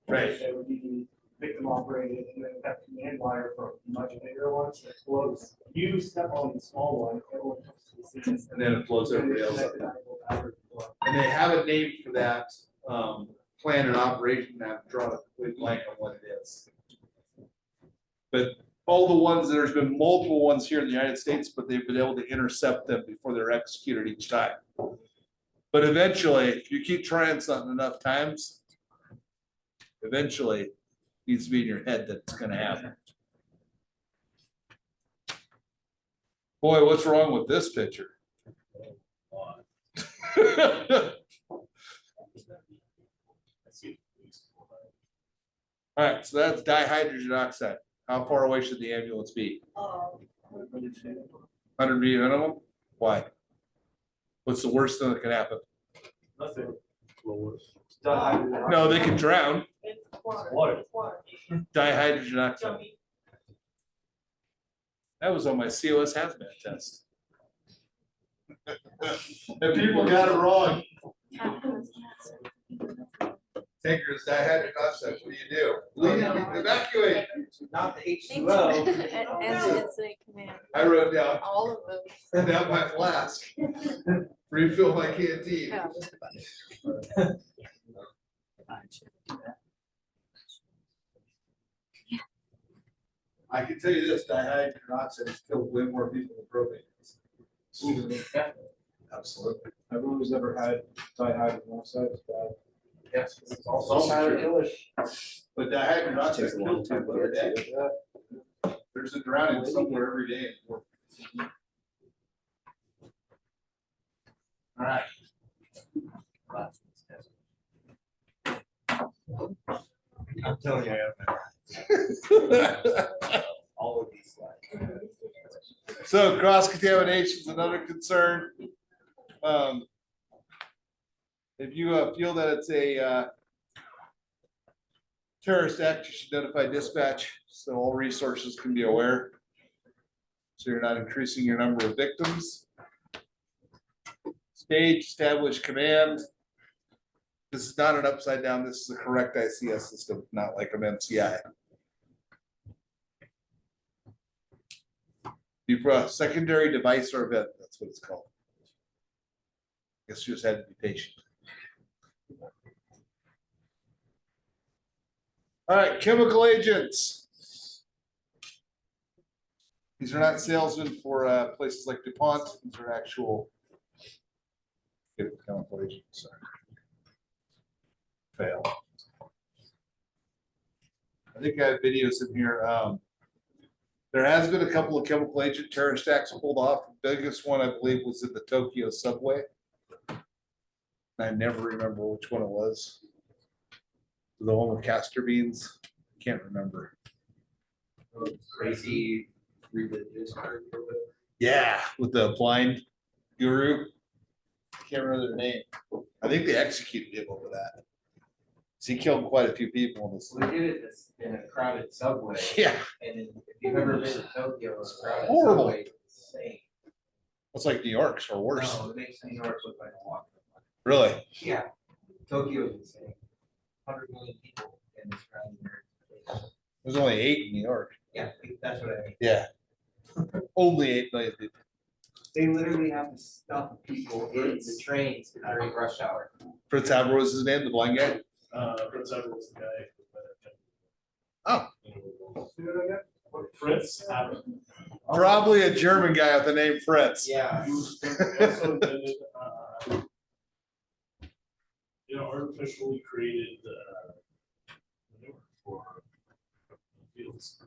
Right. They would be victim operated and then have command wire for much bigger ones that floats. You step on the small one, everyone comes to the scene. And then it blows everybody else up. And they have a name for that plan and operation. And I've drawn a complete blank on what it is. But all the ones, there's been multiple ones here in the United States, but they've been able to intercept them before they're executed each time. But eventually, if you keep trying something enough times, eventually it needs to be in your head that it's gonna happen. Boy, what's wrong with this picture? All right, so that's dihydrogen oxide. How far away should the ambulance be? 100 feet minimum? Why? What's the worst thing that can happen? Nothing. No, they can drown. Water. Dihydrogen oxide. That was on my COS hazmat test. And people got it wrong. Tankers, dihydrogen oxide, what do? Evacuate. Not the And H2O. the incident command. I wrote down, All of those. down my flask. Refill my canteen. Yeah. I can tell you this, dihydrogen oxide has killed way more people than propane. Absolutely. Everyone who's ever had dihydrogen oxide is bad. Yes. It's also true. But dihydrogen oxide kills people every day. There's a drowning somewhere every day. All right. I'm telling you, I have all of these slides. So cross contamination is another concern. If you feel that it's a terrorist act, you should notify dispatch so all resources can be aware. So you're not increasing your number of victims. Stage, establish command. This is not an upside down, this is a correct ICS system, not like an MCI. Secondary device or event, that's what it's called. Guess you just had to be patient. All right, chemical agents. These are not salesmen for places like DuPont. These are actual. Get it, chemical agents, sorry. Fail. I think I have videos in here. There has been a couple of chemical agent terrorist attacks pulled off. The biggest one, I believe, was in the Tokyo subway. I never remember which one it was. The one with castor beans. Can't remember. Crazy religious. Yeah, with the blind guru. Can't remember their name. I think they executed him over that. So he killed quite a few people in this. We did it in a crowded subway. Yeah. And if you've ever been to Tokyo, it's crowded Horrible. subway. It's insane. It's like New York's or worse. No, it makes New York look like a walk. Really? Yeah. Tokyo is insane. 100 million people in this crowded area. There's only 8 in New York. Yeah, that's what I mean. Yeah. Only 8 million people. They literally have to stuff people in the trains during rush hour. Fritz Haber was his name, the blind guy? Fritz Haber was the guy. Oh. Fritz Haber. Probably a German guy with the name Fritz. Yeah. He also invented, artificially created manure for fields.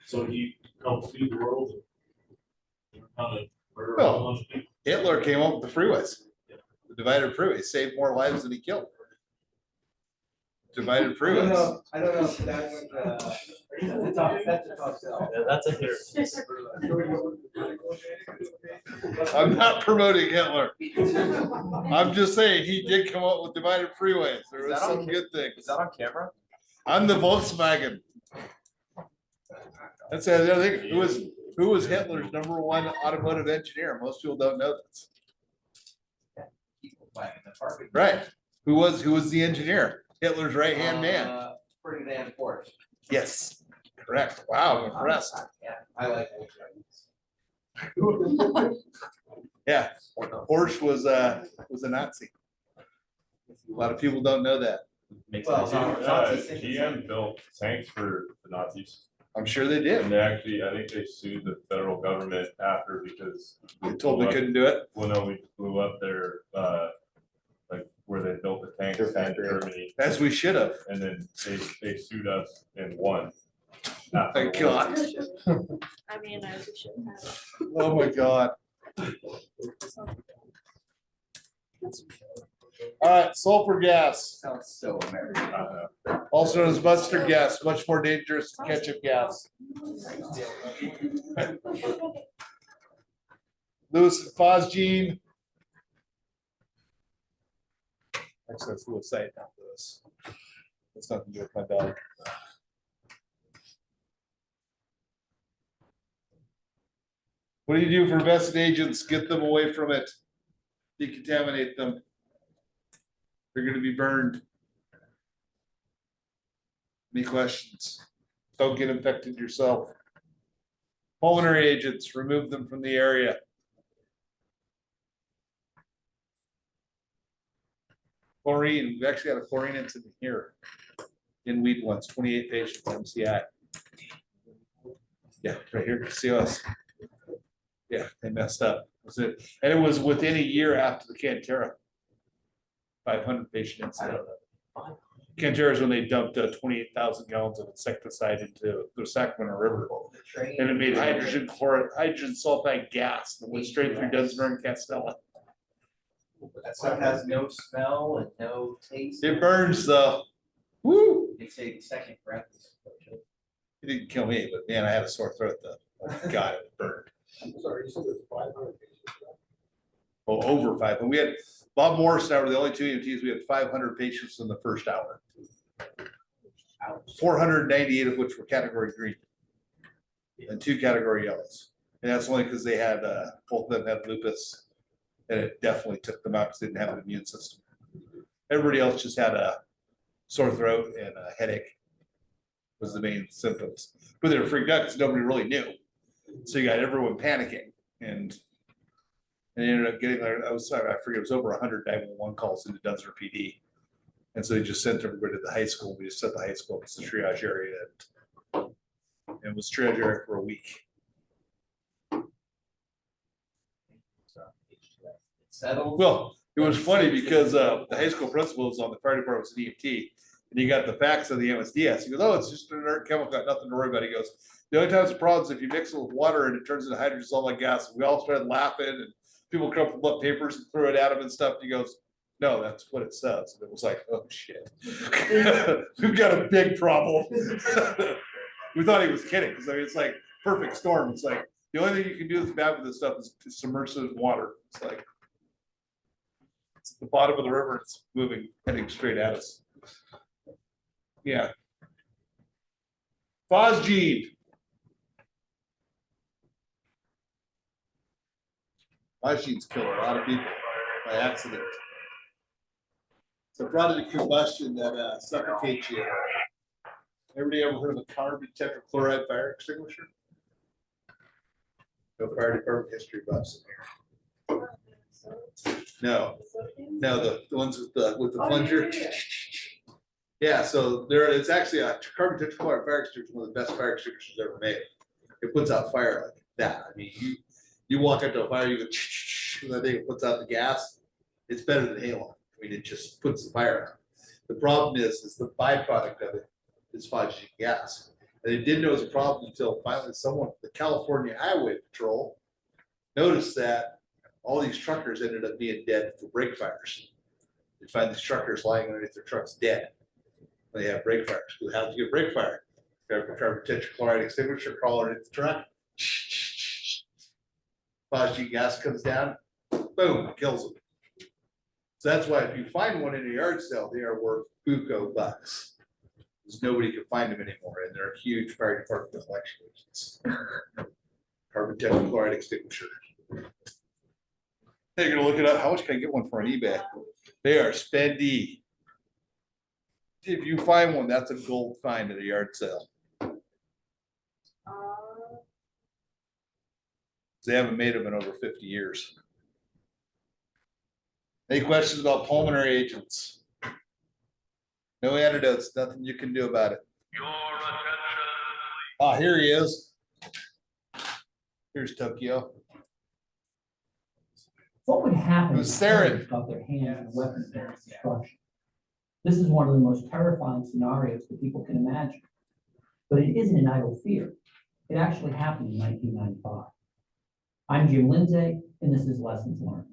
So he helped feed the world. And how to murder a Well, bunch of people. Hitler came up with the freeways. The divided freeways saved more lives than he killed. Divided freeways. I don't know if that's, that's a tough sell. Yeah, that's a hit. I'm not promoting Hitler. I'm just saying he did come up with divided freeways. There was some good things. Is that on camera? I'm the Volkswagen. That's the other thing. Who was Hitler's #1 automotive engineer? Most people don't know this. Right. Who was the engineer? Hitler's right-hand man. Ferdinand Porsche. Yes, correct. Wow, I'm impressed. Yeah, I like Volkswagens. Yeah, Porsche was a Nazi. A lot of people don't know that. GM built tanks for the Nazis. I'm sure they did. And I think they sued the federal government after because They told they couldn't do it. Well, no, we blew up their, like where they built the tanks in Germany. As we should have. And then they sued us and won. Thank God. I mean, I should have. Oh my God. All right, sulfur gas. Sounds so American. Also known as mustard gas, much more dangerous than ketchup gas. Lewis and Phosgene. Actually, that's Lewis site, not Lewis. That's nothing to do with my dog. What do you do for vested agents? Get them away from it. Decontaminate them. They're going to be burned. Any questions? Don't get infected yourself. Pulmonary agents, remove them from the area. Chlorine, we actually had a chlorine incident here in Weed once, 28 patients, MCI. Yeah, right here, COS. Yeah, they messed up. Was it? And it was within a year after the Cantera. 500 patient incident. Cantera is when they dumped 28,000 gallons of insecticide into the Sacramento River. And it made hydrogen sulfide gas that went straight through Dunsmore and Castella. That stuff has no smell and no taste. It burns though. Woo! They say the second breath is. It didn't kill me, but man, I had a sore throat though. Oh my God, it burned. I'm sorry, you said there's 500 patients. Well, over 500. We had Bob Morris and I were the only 2 EMTs. We had 500 patients in the first hour. 498 of which were category green and 2 category yellows. And that's only because they had both of them had lupus, and it definitely took them out because they didn't have an immune system. Everybody else just had a sore throat and a headache was the main symptoms. But they were freaked out because nobody really knew. So you got everyone panicking, and they ended up getting there. I forget, it was over 100 911 calls into Dunsmore PD. And so they just sent everybody to the high school. We just set the high school as the triage area. And it was triage area for a week. settled. Well, it was funny because the high school principal was on the fire department was an EMT, and he got the facts of the MSDS. He goes, "Oh, it's just an inert chemical, got nothing to worry about." He goes, "The only time it's a problem is if you mix it with water and it turns into hydrogen sulfide gas." And we all started laughing, and people crumpled up papers and threw it at him and stuff. And he goes, "No, that's what it says." And it was like, "Oh shit, we've got a big problem." We thought he was kidding because I mean, it's like perfect storm. It's like the only thing you can do that's bad with this stuff is to submerge it in water. It's like it's at the bottom of the river. It's moving, heading straight at us. Yeah. Phosgene. Phosgenes kill a lot of people by accident. It's a product of combustion that suffocates you. Everybody ever heard of a carbon tetrachloride fire extinguisher? No fire department history buffs in here. No, the ones with the plunger. Yeah, so it's actually a carbon tetrachloride fire extinguisher, one of the best fire extinguishers ever made. It puts out fire like that. I mean, you walk into a fire, you go, that thing puts out the gas. It's better than halon. I mean, it just puts the fire out. The problem is the byproduct of it is phosgene gas. And they didn't know it was a problem until finally the California Highway Patrol noticed that all these truckers ended up being dead for brake fires. They find these truckers lying underneath their trucks dead when they have brake fires. How do you get brake fire? Grab a carbon tetrachloride extinguisher, crawl underneath the truck. Phosgene gas comes down, boom, kills them. So that's why if you find one in a yard sale, they are worth buco bucks. Because nobody can find them anymore, and they're huge fire department collection agents. Carbon tetrachloride extinguisher. Hey, you're gonna look it up. How much can I get one for on eBay? They are spendy. If you find one, that's a gold find at a yard sale. They haven't made them in over 50 years. Any questions about pulmonary agents? No antidotes, nothing you can do about it. Ah, here he is. Here's Tokyo. What would happen It if was terrorists Sarin. got their hands on weapons of mass destruction? This is one of the most terrifying scenarios that people can imagine. But it isn't an idle fear. It actually happened in 1995. I'm Jim Lindsay, and this is Lessons Learned.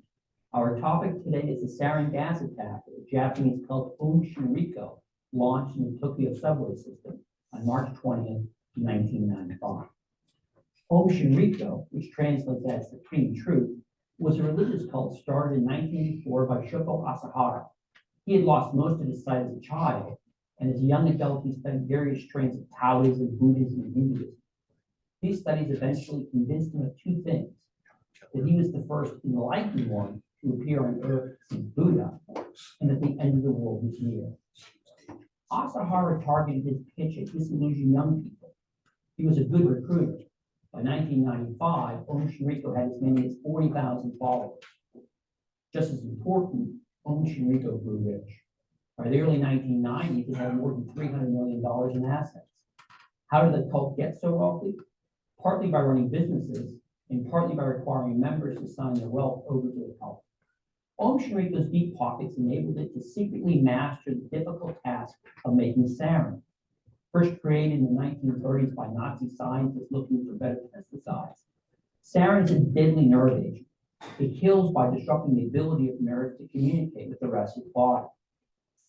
Our topic today is the sarin gas attack that the Japanese cult Om Shinrikyo launched in the Tokyo subway system on March 20th, 1995. Om Shinrikyo, which translates as Supreme Truth, was a religious cult started in 1984 by Shoko Asahara. He had lost most of his sight as a child, and as a young adult, he studied various strains of Taoism, Buddhism, and Hinduism. These studies eventually convinced him of two things: that he was the first enlightened one to appear on earth since Buddha, and that the end of the world was near. Asahara targeted his pitch at disillusioned young people. He was a good recruiter. By 1995, Om Shinrikyo had as many as 40,000 followers. Just as important, Om Shinrikyo grew rich. By the early 1990s, it had more than $300 million in assets. How did the cult get so wealthy? Partly by running businesses, and partly by requiring members to sign their wealth over to the cult. Om Shinrikyo's deep pockets enabled it to secretly master the difficult task of making sarin. First created in the 1930s by Nazi scientists looking for better pesticides. Sarin is a deadly nerve agent. It kills by disrupting the ability of nerves to communicate with the rest of the body.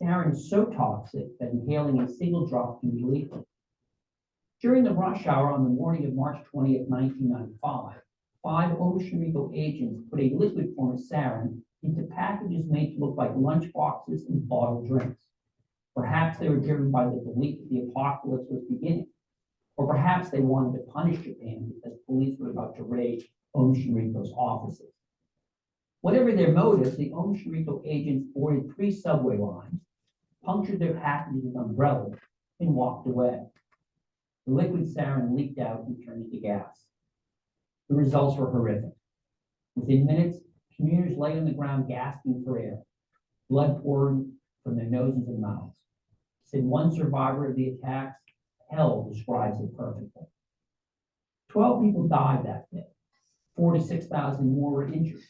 Sarin is so toxic that inhaling a single drop can be lethal. During the rush hour on the morning of March 20th, 1995, 5 Om Shinrikyo agents put a liquid form of sarin into packages made to look like lunch boxes and bottled drinks. Perhaps they were driven by the belief that the apocalypse was beginning, or perhaps they wanted to punish Japan because police were about to raid Om Shinrikyo's offices. Whatever their motives, the Om Shinrikyo agents boarded 3 subway lines, punctured their packages with umbrellas, and walked away. The liquid sarin leaked out and turned into gas. The results were horrific. Within minutes, commuters lay on the ground gasping for air, blood pouring from their noses and mouths. Said one survivor of the attacks, hell describes it perfectly. 12 people died that day. 4,000 to 6,000 more were injured.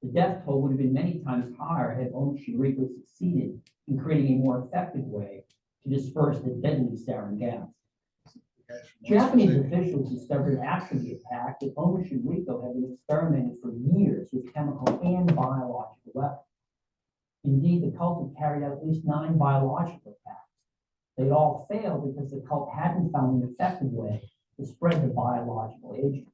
The death toll would have been many times higher had Om Shinrikyo succeeded in creating a more effective way to disperse the deadly sarin gas. Japanese officials discovered after the attack that Om Shinrikyo had been experimented for years with chemical and biological weapons. Indeed, the cult had carried out at least 9 biological attacks. They all failed because the cult hadn't found an effective way to spread the biological agent.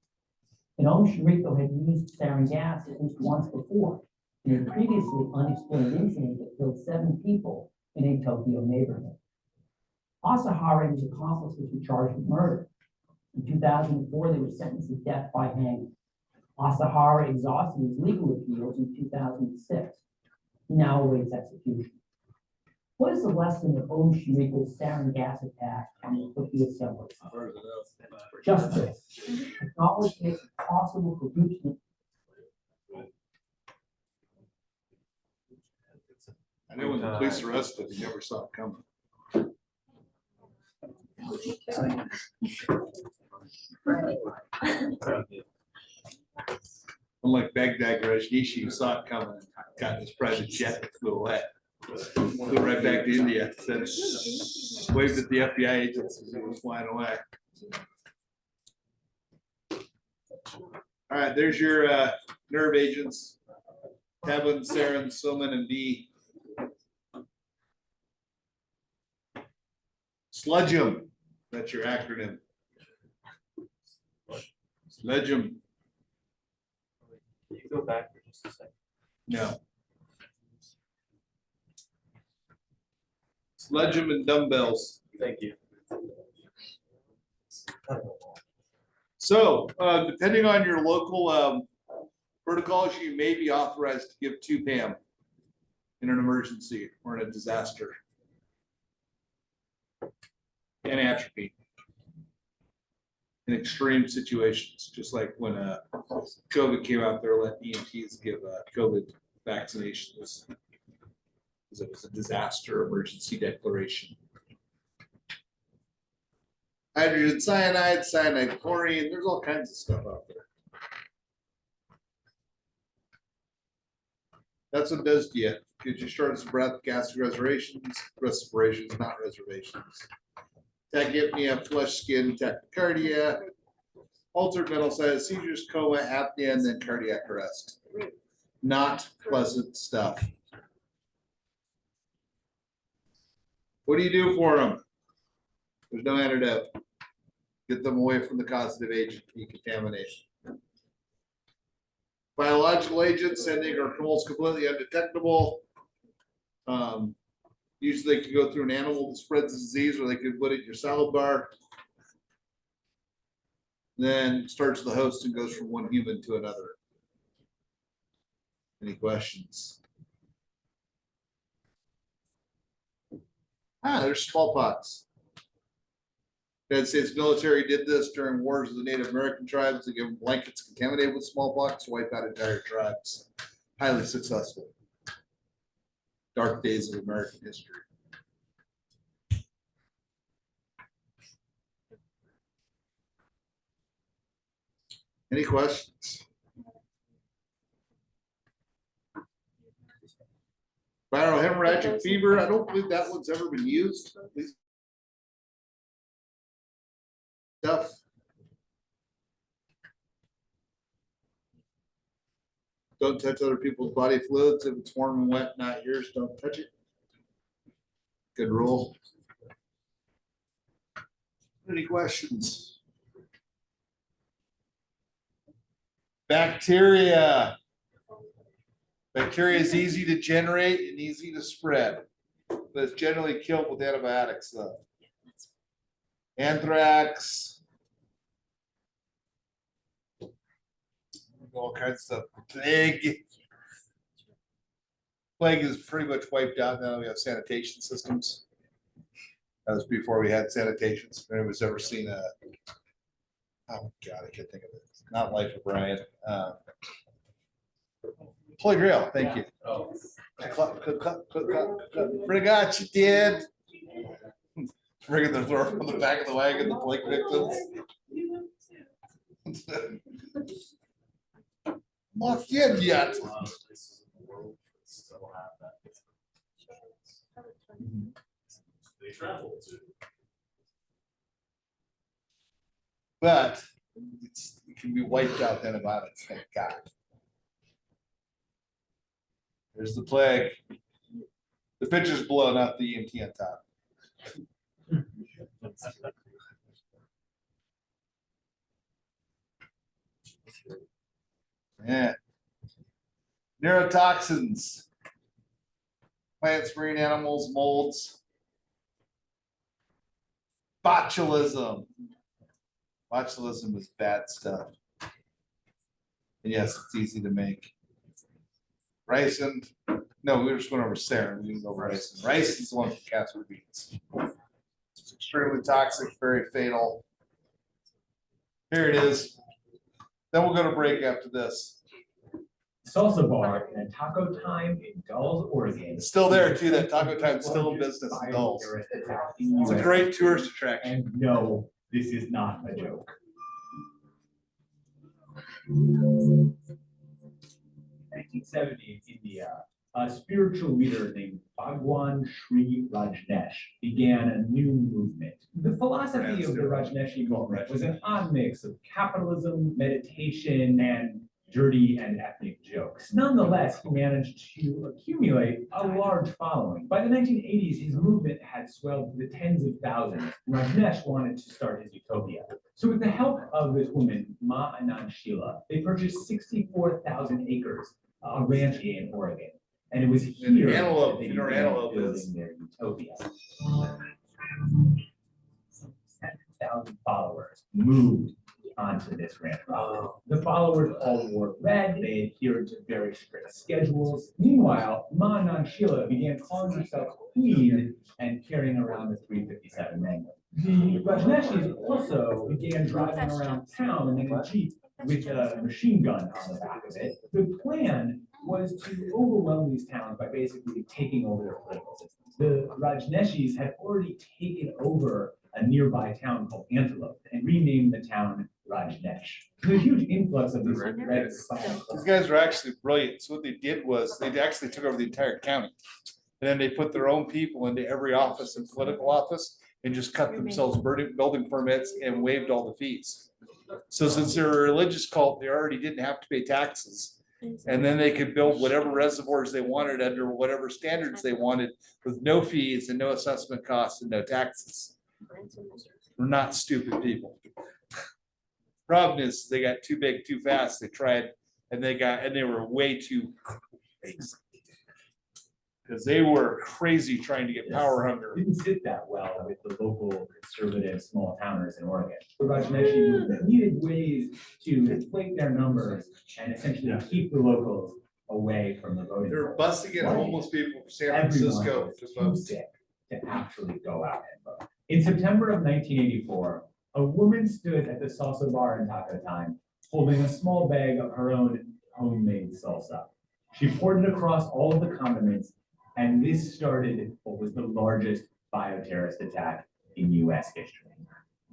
And Om Shinrikyo had used sarin gas at least once before in a previously unexplained incident that killed 7 people in a Tokyo neighborhood. Asahara and his accomplices were charged with murder. In 2004, they were sentenced to death by hanging. Asahara exhausted his legal appeals in 2006. He now awaits execution. What is the lesson of Om Shinrikyo's sarin gas attack on the Tokyo subway? Just this. Technology makes it possible for groups to I know when the police arrested, he never saw it coming. Unlike Baghdad Rajneesh, you saw it coming, got in his private jet and flew away. Flew right back to India, then waved at the FBI agents as he was flying away. All right, there's your nerve agents, Tabun, sarin, soman, and D. Sludgium, that's your acronym. Sludgium. Can you go back for just a second? No. Sludgium and dumbbells. Thank you. So, depending on your local protocols, you may be authorized to give 2 PAM in an emergency or in a disaster. And atropine in extreme situations, just like when COVID came out there, let EMTs give COVID vaccinations. It was a disaster emergency declaration. Hydrogen cyanide, cyanide chlorine, there's all kinds of stuff out there. That's what it does to you. Gives you shortness of breath, gastric respirations, not reservations. Tachypnea, flush skin, tachycardia, altered mental status, seizures, coma, apnea, and then cardiac arrest. Not pleasant stuff. What do you do for them? There's no antidote. Get them away from the causative agent, decontamination. Biological agents, sending are almost completely undetectable. Usually they can go through an animal that spreads the disease, or they could put it in your salad bar. Then starts the host and goes from one human to another. Any questions? There's smallpox. The United States military did this during wars with the Native American tribes. They give them blankets contaminated with smallpox, wipe out entire tribes. Highly successful. Dark days of American history. Any questions? Viral hemorrhagic fever, I don't believe that one's ever been used. Stuff. Don't touch other people's body fluids. If it's warm and wet, not yours, don't touch it. Good rule. Any questions? Bacteria. Bacteria is easy to generate and easy to spread, but it's generally killed with antibiotics though. Anthrax. All kinds of stuff. Plague. Plague is pretty much wiped out now. We have sanitation systems. That was before we had sanitations. If anyone's ever seen a, oh God, I can't think of it. Not Life of Brian. Holy Grail, thank you. Forgot you did. Bringing the door from the back of the wagon, the plague victims. walked in yet. They travel to. But it can be wiped out then about it, thank God. There's the plague. The picture's below, not the EMT on top. Yeah. Neurotoxins. Plants, marine animals, molds. Botulism. Botulism is bad stuff. And yes, it's easy to make. Ricin. No, we were just going over sarin. We didn't go over ricin. Ricin is the one for castor beans. It's extremely toxic, very fatal. Here it is. Then we'll go to break after this. Salsa bar in a Taco Time in Dulles, Oregon. It's still there too. That Taco Time is still in business in Dulles. It's a great tourist attraction. And no, this is not a joke. 1970 in India, a spiritual leader named Bhagwan Sri Rajneesh began a new movement. The philosophy of the Rajneeshi movement was an odd mix of capitalism, meditation, and dirty and ethnic jokes. Nonetheless, he managed to accumulate a large following. By the 1980s, his movement had swelled to the tens of thousands. Rajneesh wanted to start his utopia. So with the help of this woman, Ma Anand Sheila, they purchased 64,000 acres, a ranch in Oregon. And it was here that they began building their utopia. 7,000 followers moved onto this ranch property. The followers all wore red, they adhered to very strict schedules. Meanwhile, Ma Anand Sheila began calling herself Queen and carrying around the 357 Magnum. The Rajneeshis also began driving around town in a Jeep with a machine gun on the back of it. The plan was to overwhelm these towns by basically taking over their political systems. The Rajneeshis had already taken over a nearby town called Antelope and renamed the town Rajneesh. The huge influx of these red These guys were actually brilliant. So what they did was they actually took over the entire county. And then they put their own people into every office and political office and just cut themselves building permits and waived all the fees. So since they're a religious cult, they already didn't have to pay taxes. And then they could build whatever reservoirs they wanted under whatever standards they wanted with no fees and no assessment costs and no taxes. We're not stupid people. Problem is they got too big too fast. They tried and they were way too crazy. Because they were crazy trying to get power hunger. Didn't sit that well with the local conservative small towners in Oregon. The Rajneeshi movement needed ways to inflate their numbers and essentially keep the locals away from the voting. They were busting in homeless people from San Francisco to vote. Sick to actually go out and vote. In September of 1984, a woman stood at the salsa bar in Taco Time, holding a small bag of her own homemade salsa. She poured it across all of the condiments, and this started what was the largest bioterrorist attack in US history.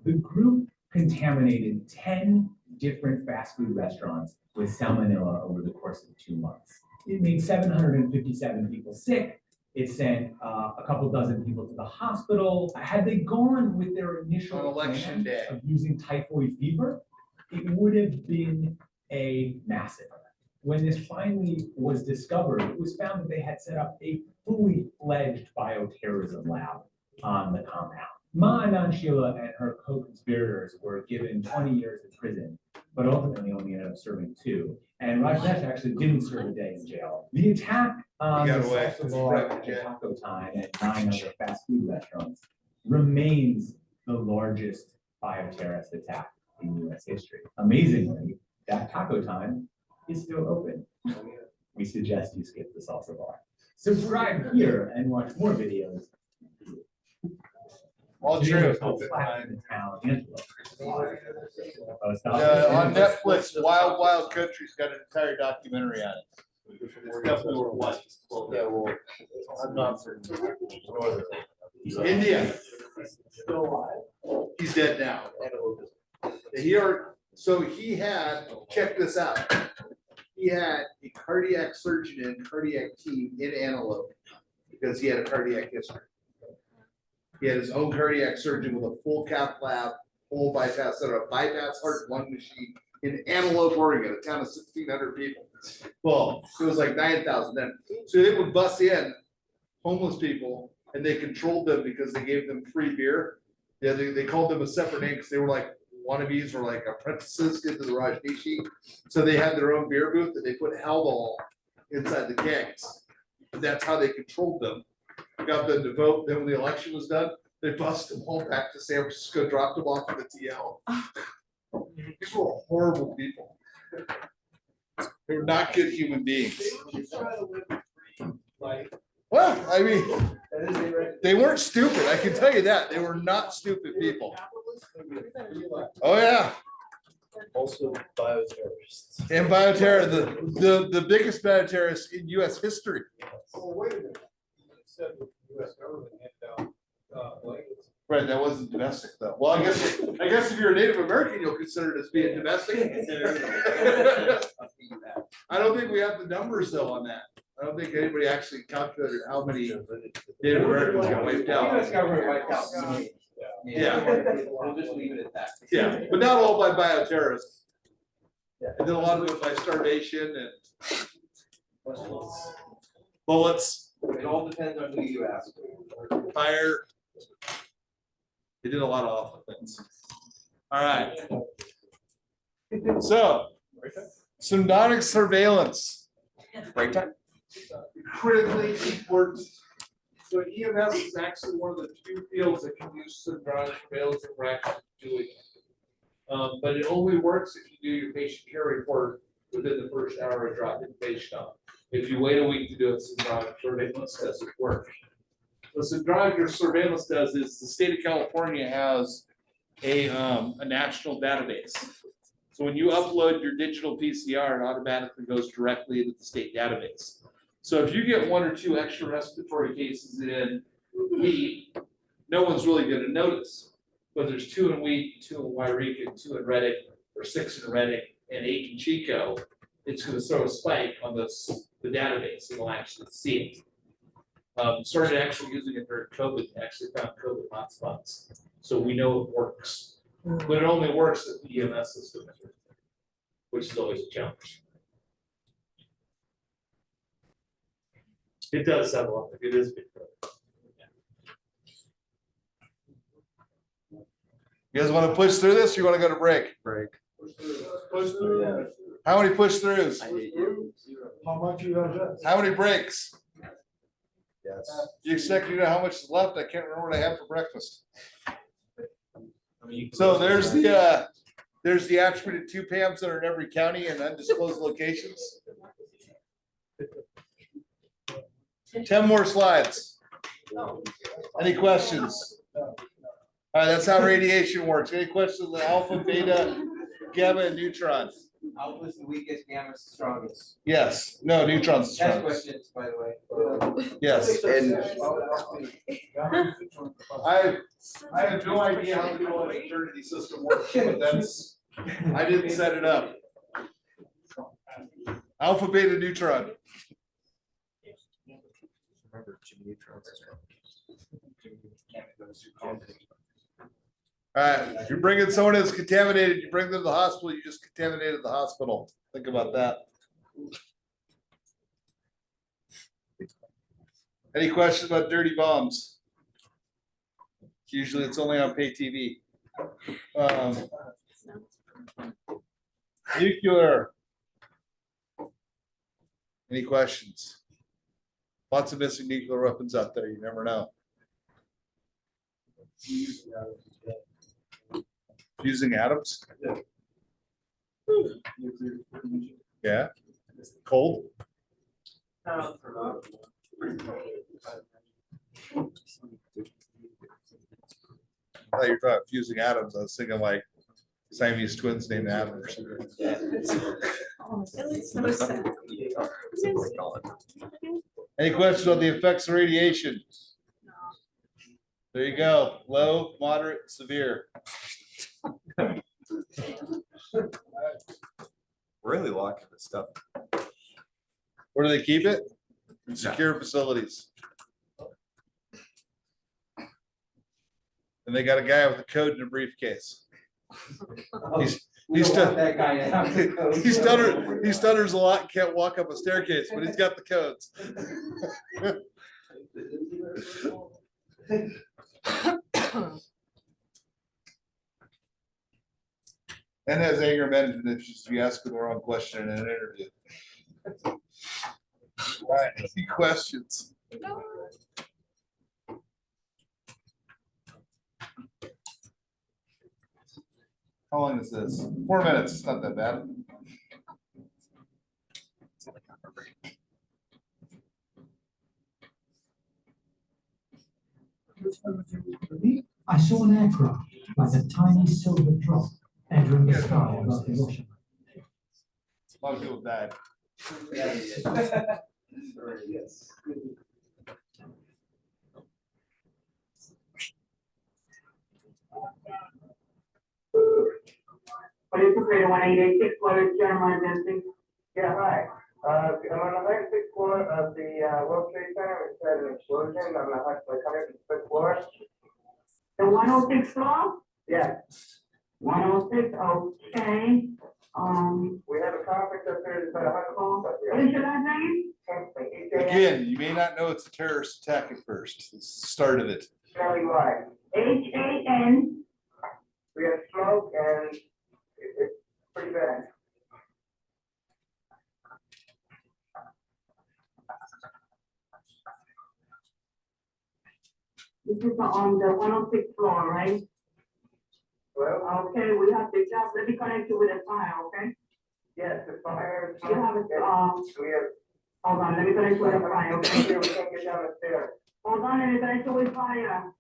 The group contaminated 10 different fast food restaurants with salmonella over the course of 2 months. It made 757 people sick. It sent a couple dozen people to the hospital. Had they gone with their initial plan of using typhoid fever, it would have been a massacre. When this finally was discovered, it was found that they had set up a fully fledged bioterrorism lab on the compound. Ma Anand Sheila and her co-conspirators were given 20 years in prison, but ultimately only ended up serving 2. And Rajneesh actually didn't serve a day in jail. The attack on the salsa bar at Taco Time and 9 other fast food restaurants remains the largest bioterrorist attack in US history. Amazingly, that Taco Time is still open. We suggest you skip the salsa bar. Subscribe here and watch more videos. All true. On Netflix, Wild Wild Country's got an entire documentary on it. It's definitely worth watching. Yeah, well, I'm not certain. India. Still alive. He's dead now. So he had, check this out. he had a cardiac surgeon and cardiac team in Antelope because he had a cardiac history. He had his own cardiac surgeon with a full cath lab, full bypass center, a bypass heart lung machine in Antelope, Oregon, a town of 1,600 people. Well, it was like 9,000 then. So they would bus in homeless people and they controlled them because they gave them free beer. Yeah, they called them a separate name because they were like wannabes or like apprentices into the Rajneeshi. So they had their own beer booth and they put Haldol inside the kegs. That's how they controlled them. Got them to vote. Then when the election was done, they busted them all back to San Francisco, dropped them off at the TL. These were horrible people. They were not good human beings. Well, I mean, they weren't stupid. I can tell you that. They were not stupid people. Oh, yeah. Also bioterrorists. And bioterror, the biggest bioterrorist in US history. Oh, wait a minute. It said the US government handed out blankets. Right, that wasn't domestic though. Well, I guess if you're a Native American, you'll consider it as being domestic. I don't think we have the numbers though on that. I don't think anybody actually calculated how many Native Americans got wiped out. US government wiped out. Yeah. We'll just leave it at that. Yeah, but not all by bioterrorists. And then a lot of it by starvation and bullets. It all depends on who you ask. Fire. They did a lot of awful things. All right. So, symbiotic surveillance. Break time? Critically important. So EMS is actually one of the few fields that can use symbiotic surveillance and we're actually doing it. But it only works if you do your patient care report within the first hour of dropping the patient off. If you wait a week to do it, symbiotic surveillance doesn't work. What symbiotic surveillance does is the state of California has a national database. So when you upload your digital PCR, it automatically goes directly into the state database. So if you get 1 or 2 extra respiratory cases in wheat, no one's really going to notice. But there's 2 in wheat, 2 in Wairika, 2 in Reddick, or 6 in Reddick, and 8 in Chico. It's going to throw a spike on the database, and it'll actually see it. Started actually using it during COVID, actually found COVID hotspots. So we know it works. But it only works if the EMS system is working, which is always a challenge. It does sound like it is big. You guys want to push through this or you want to go to break? Break. Push through. How many push throughs? How much you have left? How many breaks? Yes. You expect you to know how much is left? I can't remember what I had for breakfast. So there's the attributed 2 PAMs that are in every county and undisclosed locations. 10 more slides. Any questions? All right, that's how radiation works. Any questions on the alpha, beta, gamma, and neutrons? Alpha is the weakest, gamma is the strongest. Yes. No, neutrons are That's strongest. questions, by the way. Yes. And I have no idea how the college fraternity system works, but that's, I didn't set it up. Alpha, beta, neutron. remember, Jimmy Neutron's All right, if you're bringing someone that's contaminated, you bring them to the hospital, you just contaminated the hospital. Think about that. Any questions about dirty bombs? Usually it's only on pay TV. Nuclear. Any questions? Lots of missing nuclear weapons out there, you never know. Fusing atoms? Yeah. Cold? I thought you were talking fusing atoms. I was thinking like Siamese twins named Adam or something. Any questions on the effects of radiation? There you go. Low, moderate, severe. Really locking this stuff. Where do they keep it? In secure facilities. And they got a guy with a code in a briefcase. He stutters a lot and can't walk up a staircase, but he's got the codes. And has anger management issues if you ask him the wrong question in an interview. All right, any questions? How long is this? 4 minutes, it's not that bad. I saw an aircraft like a tiny silver drop entering the sky above the ocean. A lot of people died. Police operator 1886, what is general emergency? Yeah, hi. I'm on the 106th floor of the World Trade Center. It's had an explosion on the 105th floor. The 106th floor? Yeah. 106, okay. We have a conference up there. There's about 100 calls up there. What is your last name? Again, you may not know it's a terrorist attack at first. It's the start of it. Smelly why? HAN. We have smoke and it's pretty bad. This is on the 106th floor, right? Well, okay, we have to just, let me connect you with a fire, okay? Yes, the fire. You have a, We have. hold on, let me connect you with a fire, okay? We can't get down the stairs. Hold on, let me connect you with fire.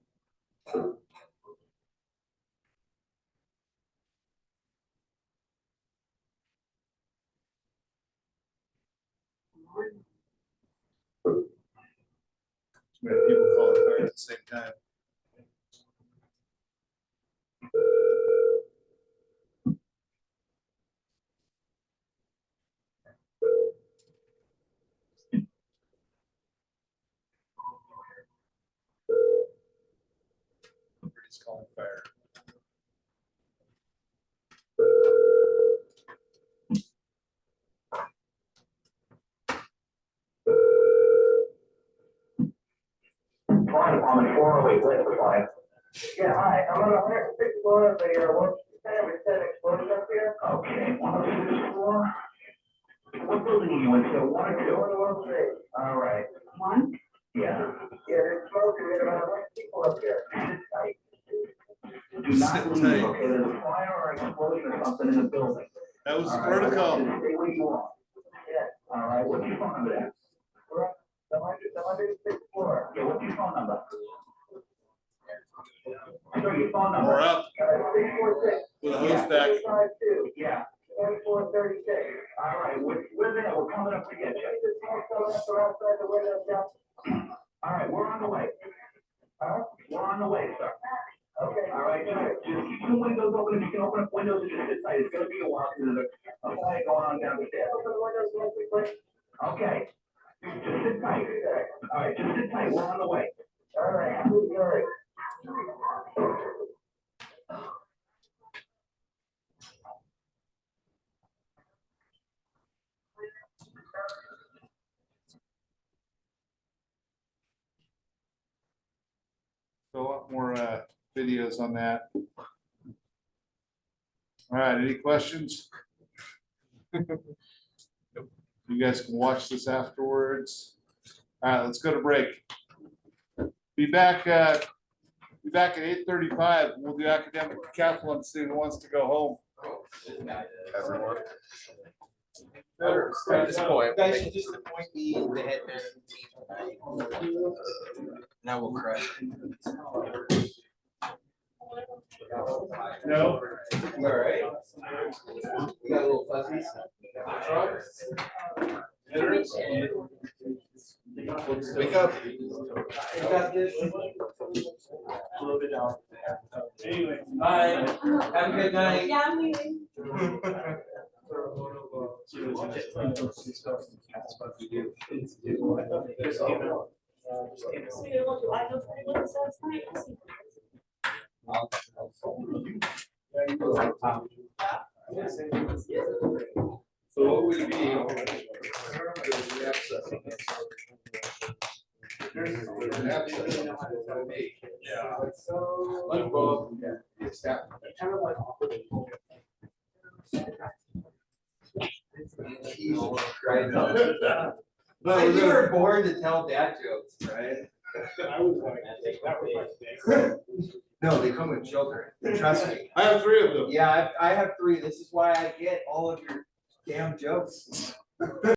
We have people calling fire at the same time. Somebody's calling fire. Fire department 408, wait for fire. Yeah, hi, I'm on the 106th floor of the World Trade Center. We had an explosion up here. Okay, 106th floor. What building are you in, sir? 1 or 2? 1 to 1 3. All right. 1? Yeah. Yeah, there's smoke and we had about 100 people up here. Do not leave, okay? There's a fire or an explosion or something in the building. That was the All right, protocol. stay where you are. Yeah. All right, what's your phone number there? We're on the 106th floor. Yeah, what's your phone number? Sure, your phone number. We're up. 646. With a hose back. 252. Yeah. 2436. All right, we're there. We're coming up to get you. Outside the window, yeah. All right, we're on the way. Huh? We're on the way, sir. Okay. All right, just keep the windows open. If you can open up windows and just sit tight. It's gonna be a while because there's a fire going on down the stairs. Open the windows, please. Okay. Just sit tight. All right, just sit tight. We're on the way. All right. All right. So a lot more videos on that. All right, any questions? You guys can watch this afterwards. All right, let's go to break. Be back at 8:35. We'll do academic decathlon. See who wants to go home. Everyone. At this point, guys should just appoint me the head man of the team tonight. Now we'll crush. No. All right. We got a little fuzzies. Wake up. You got this. A little bit down. Anyway, bye. Have a good night. Yeah, I'm leaving. So what would it be? SpongeBob, yeah, staff. Like you were born to tell dad jokes, right? No, they come with children. Trust me. I have 3 of them. Yeah, I have 3. This is why I get all of your damn jokes.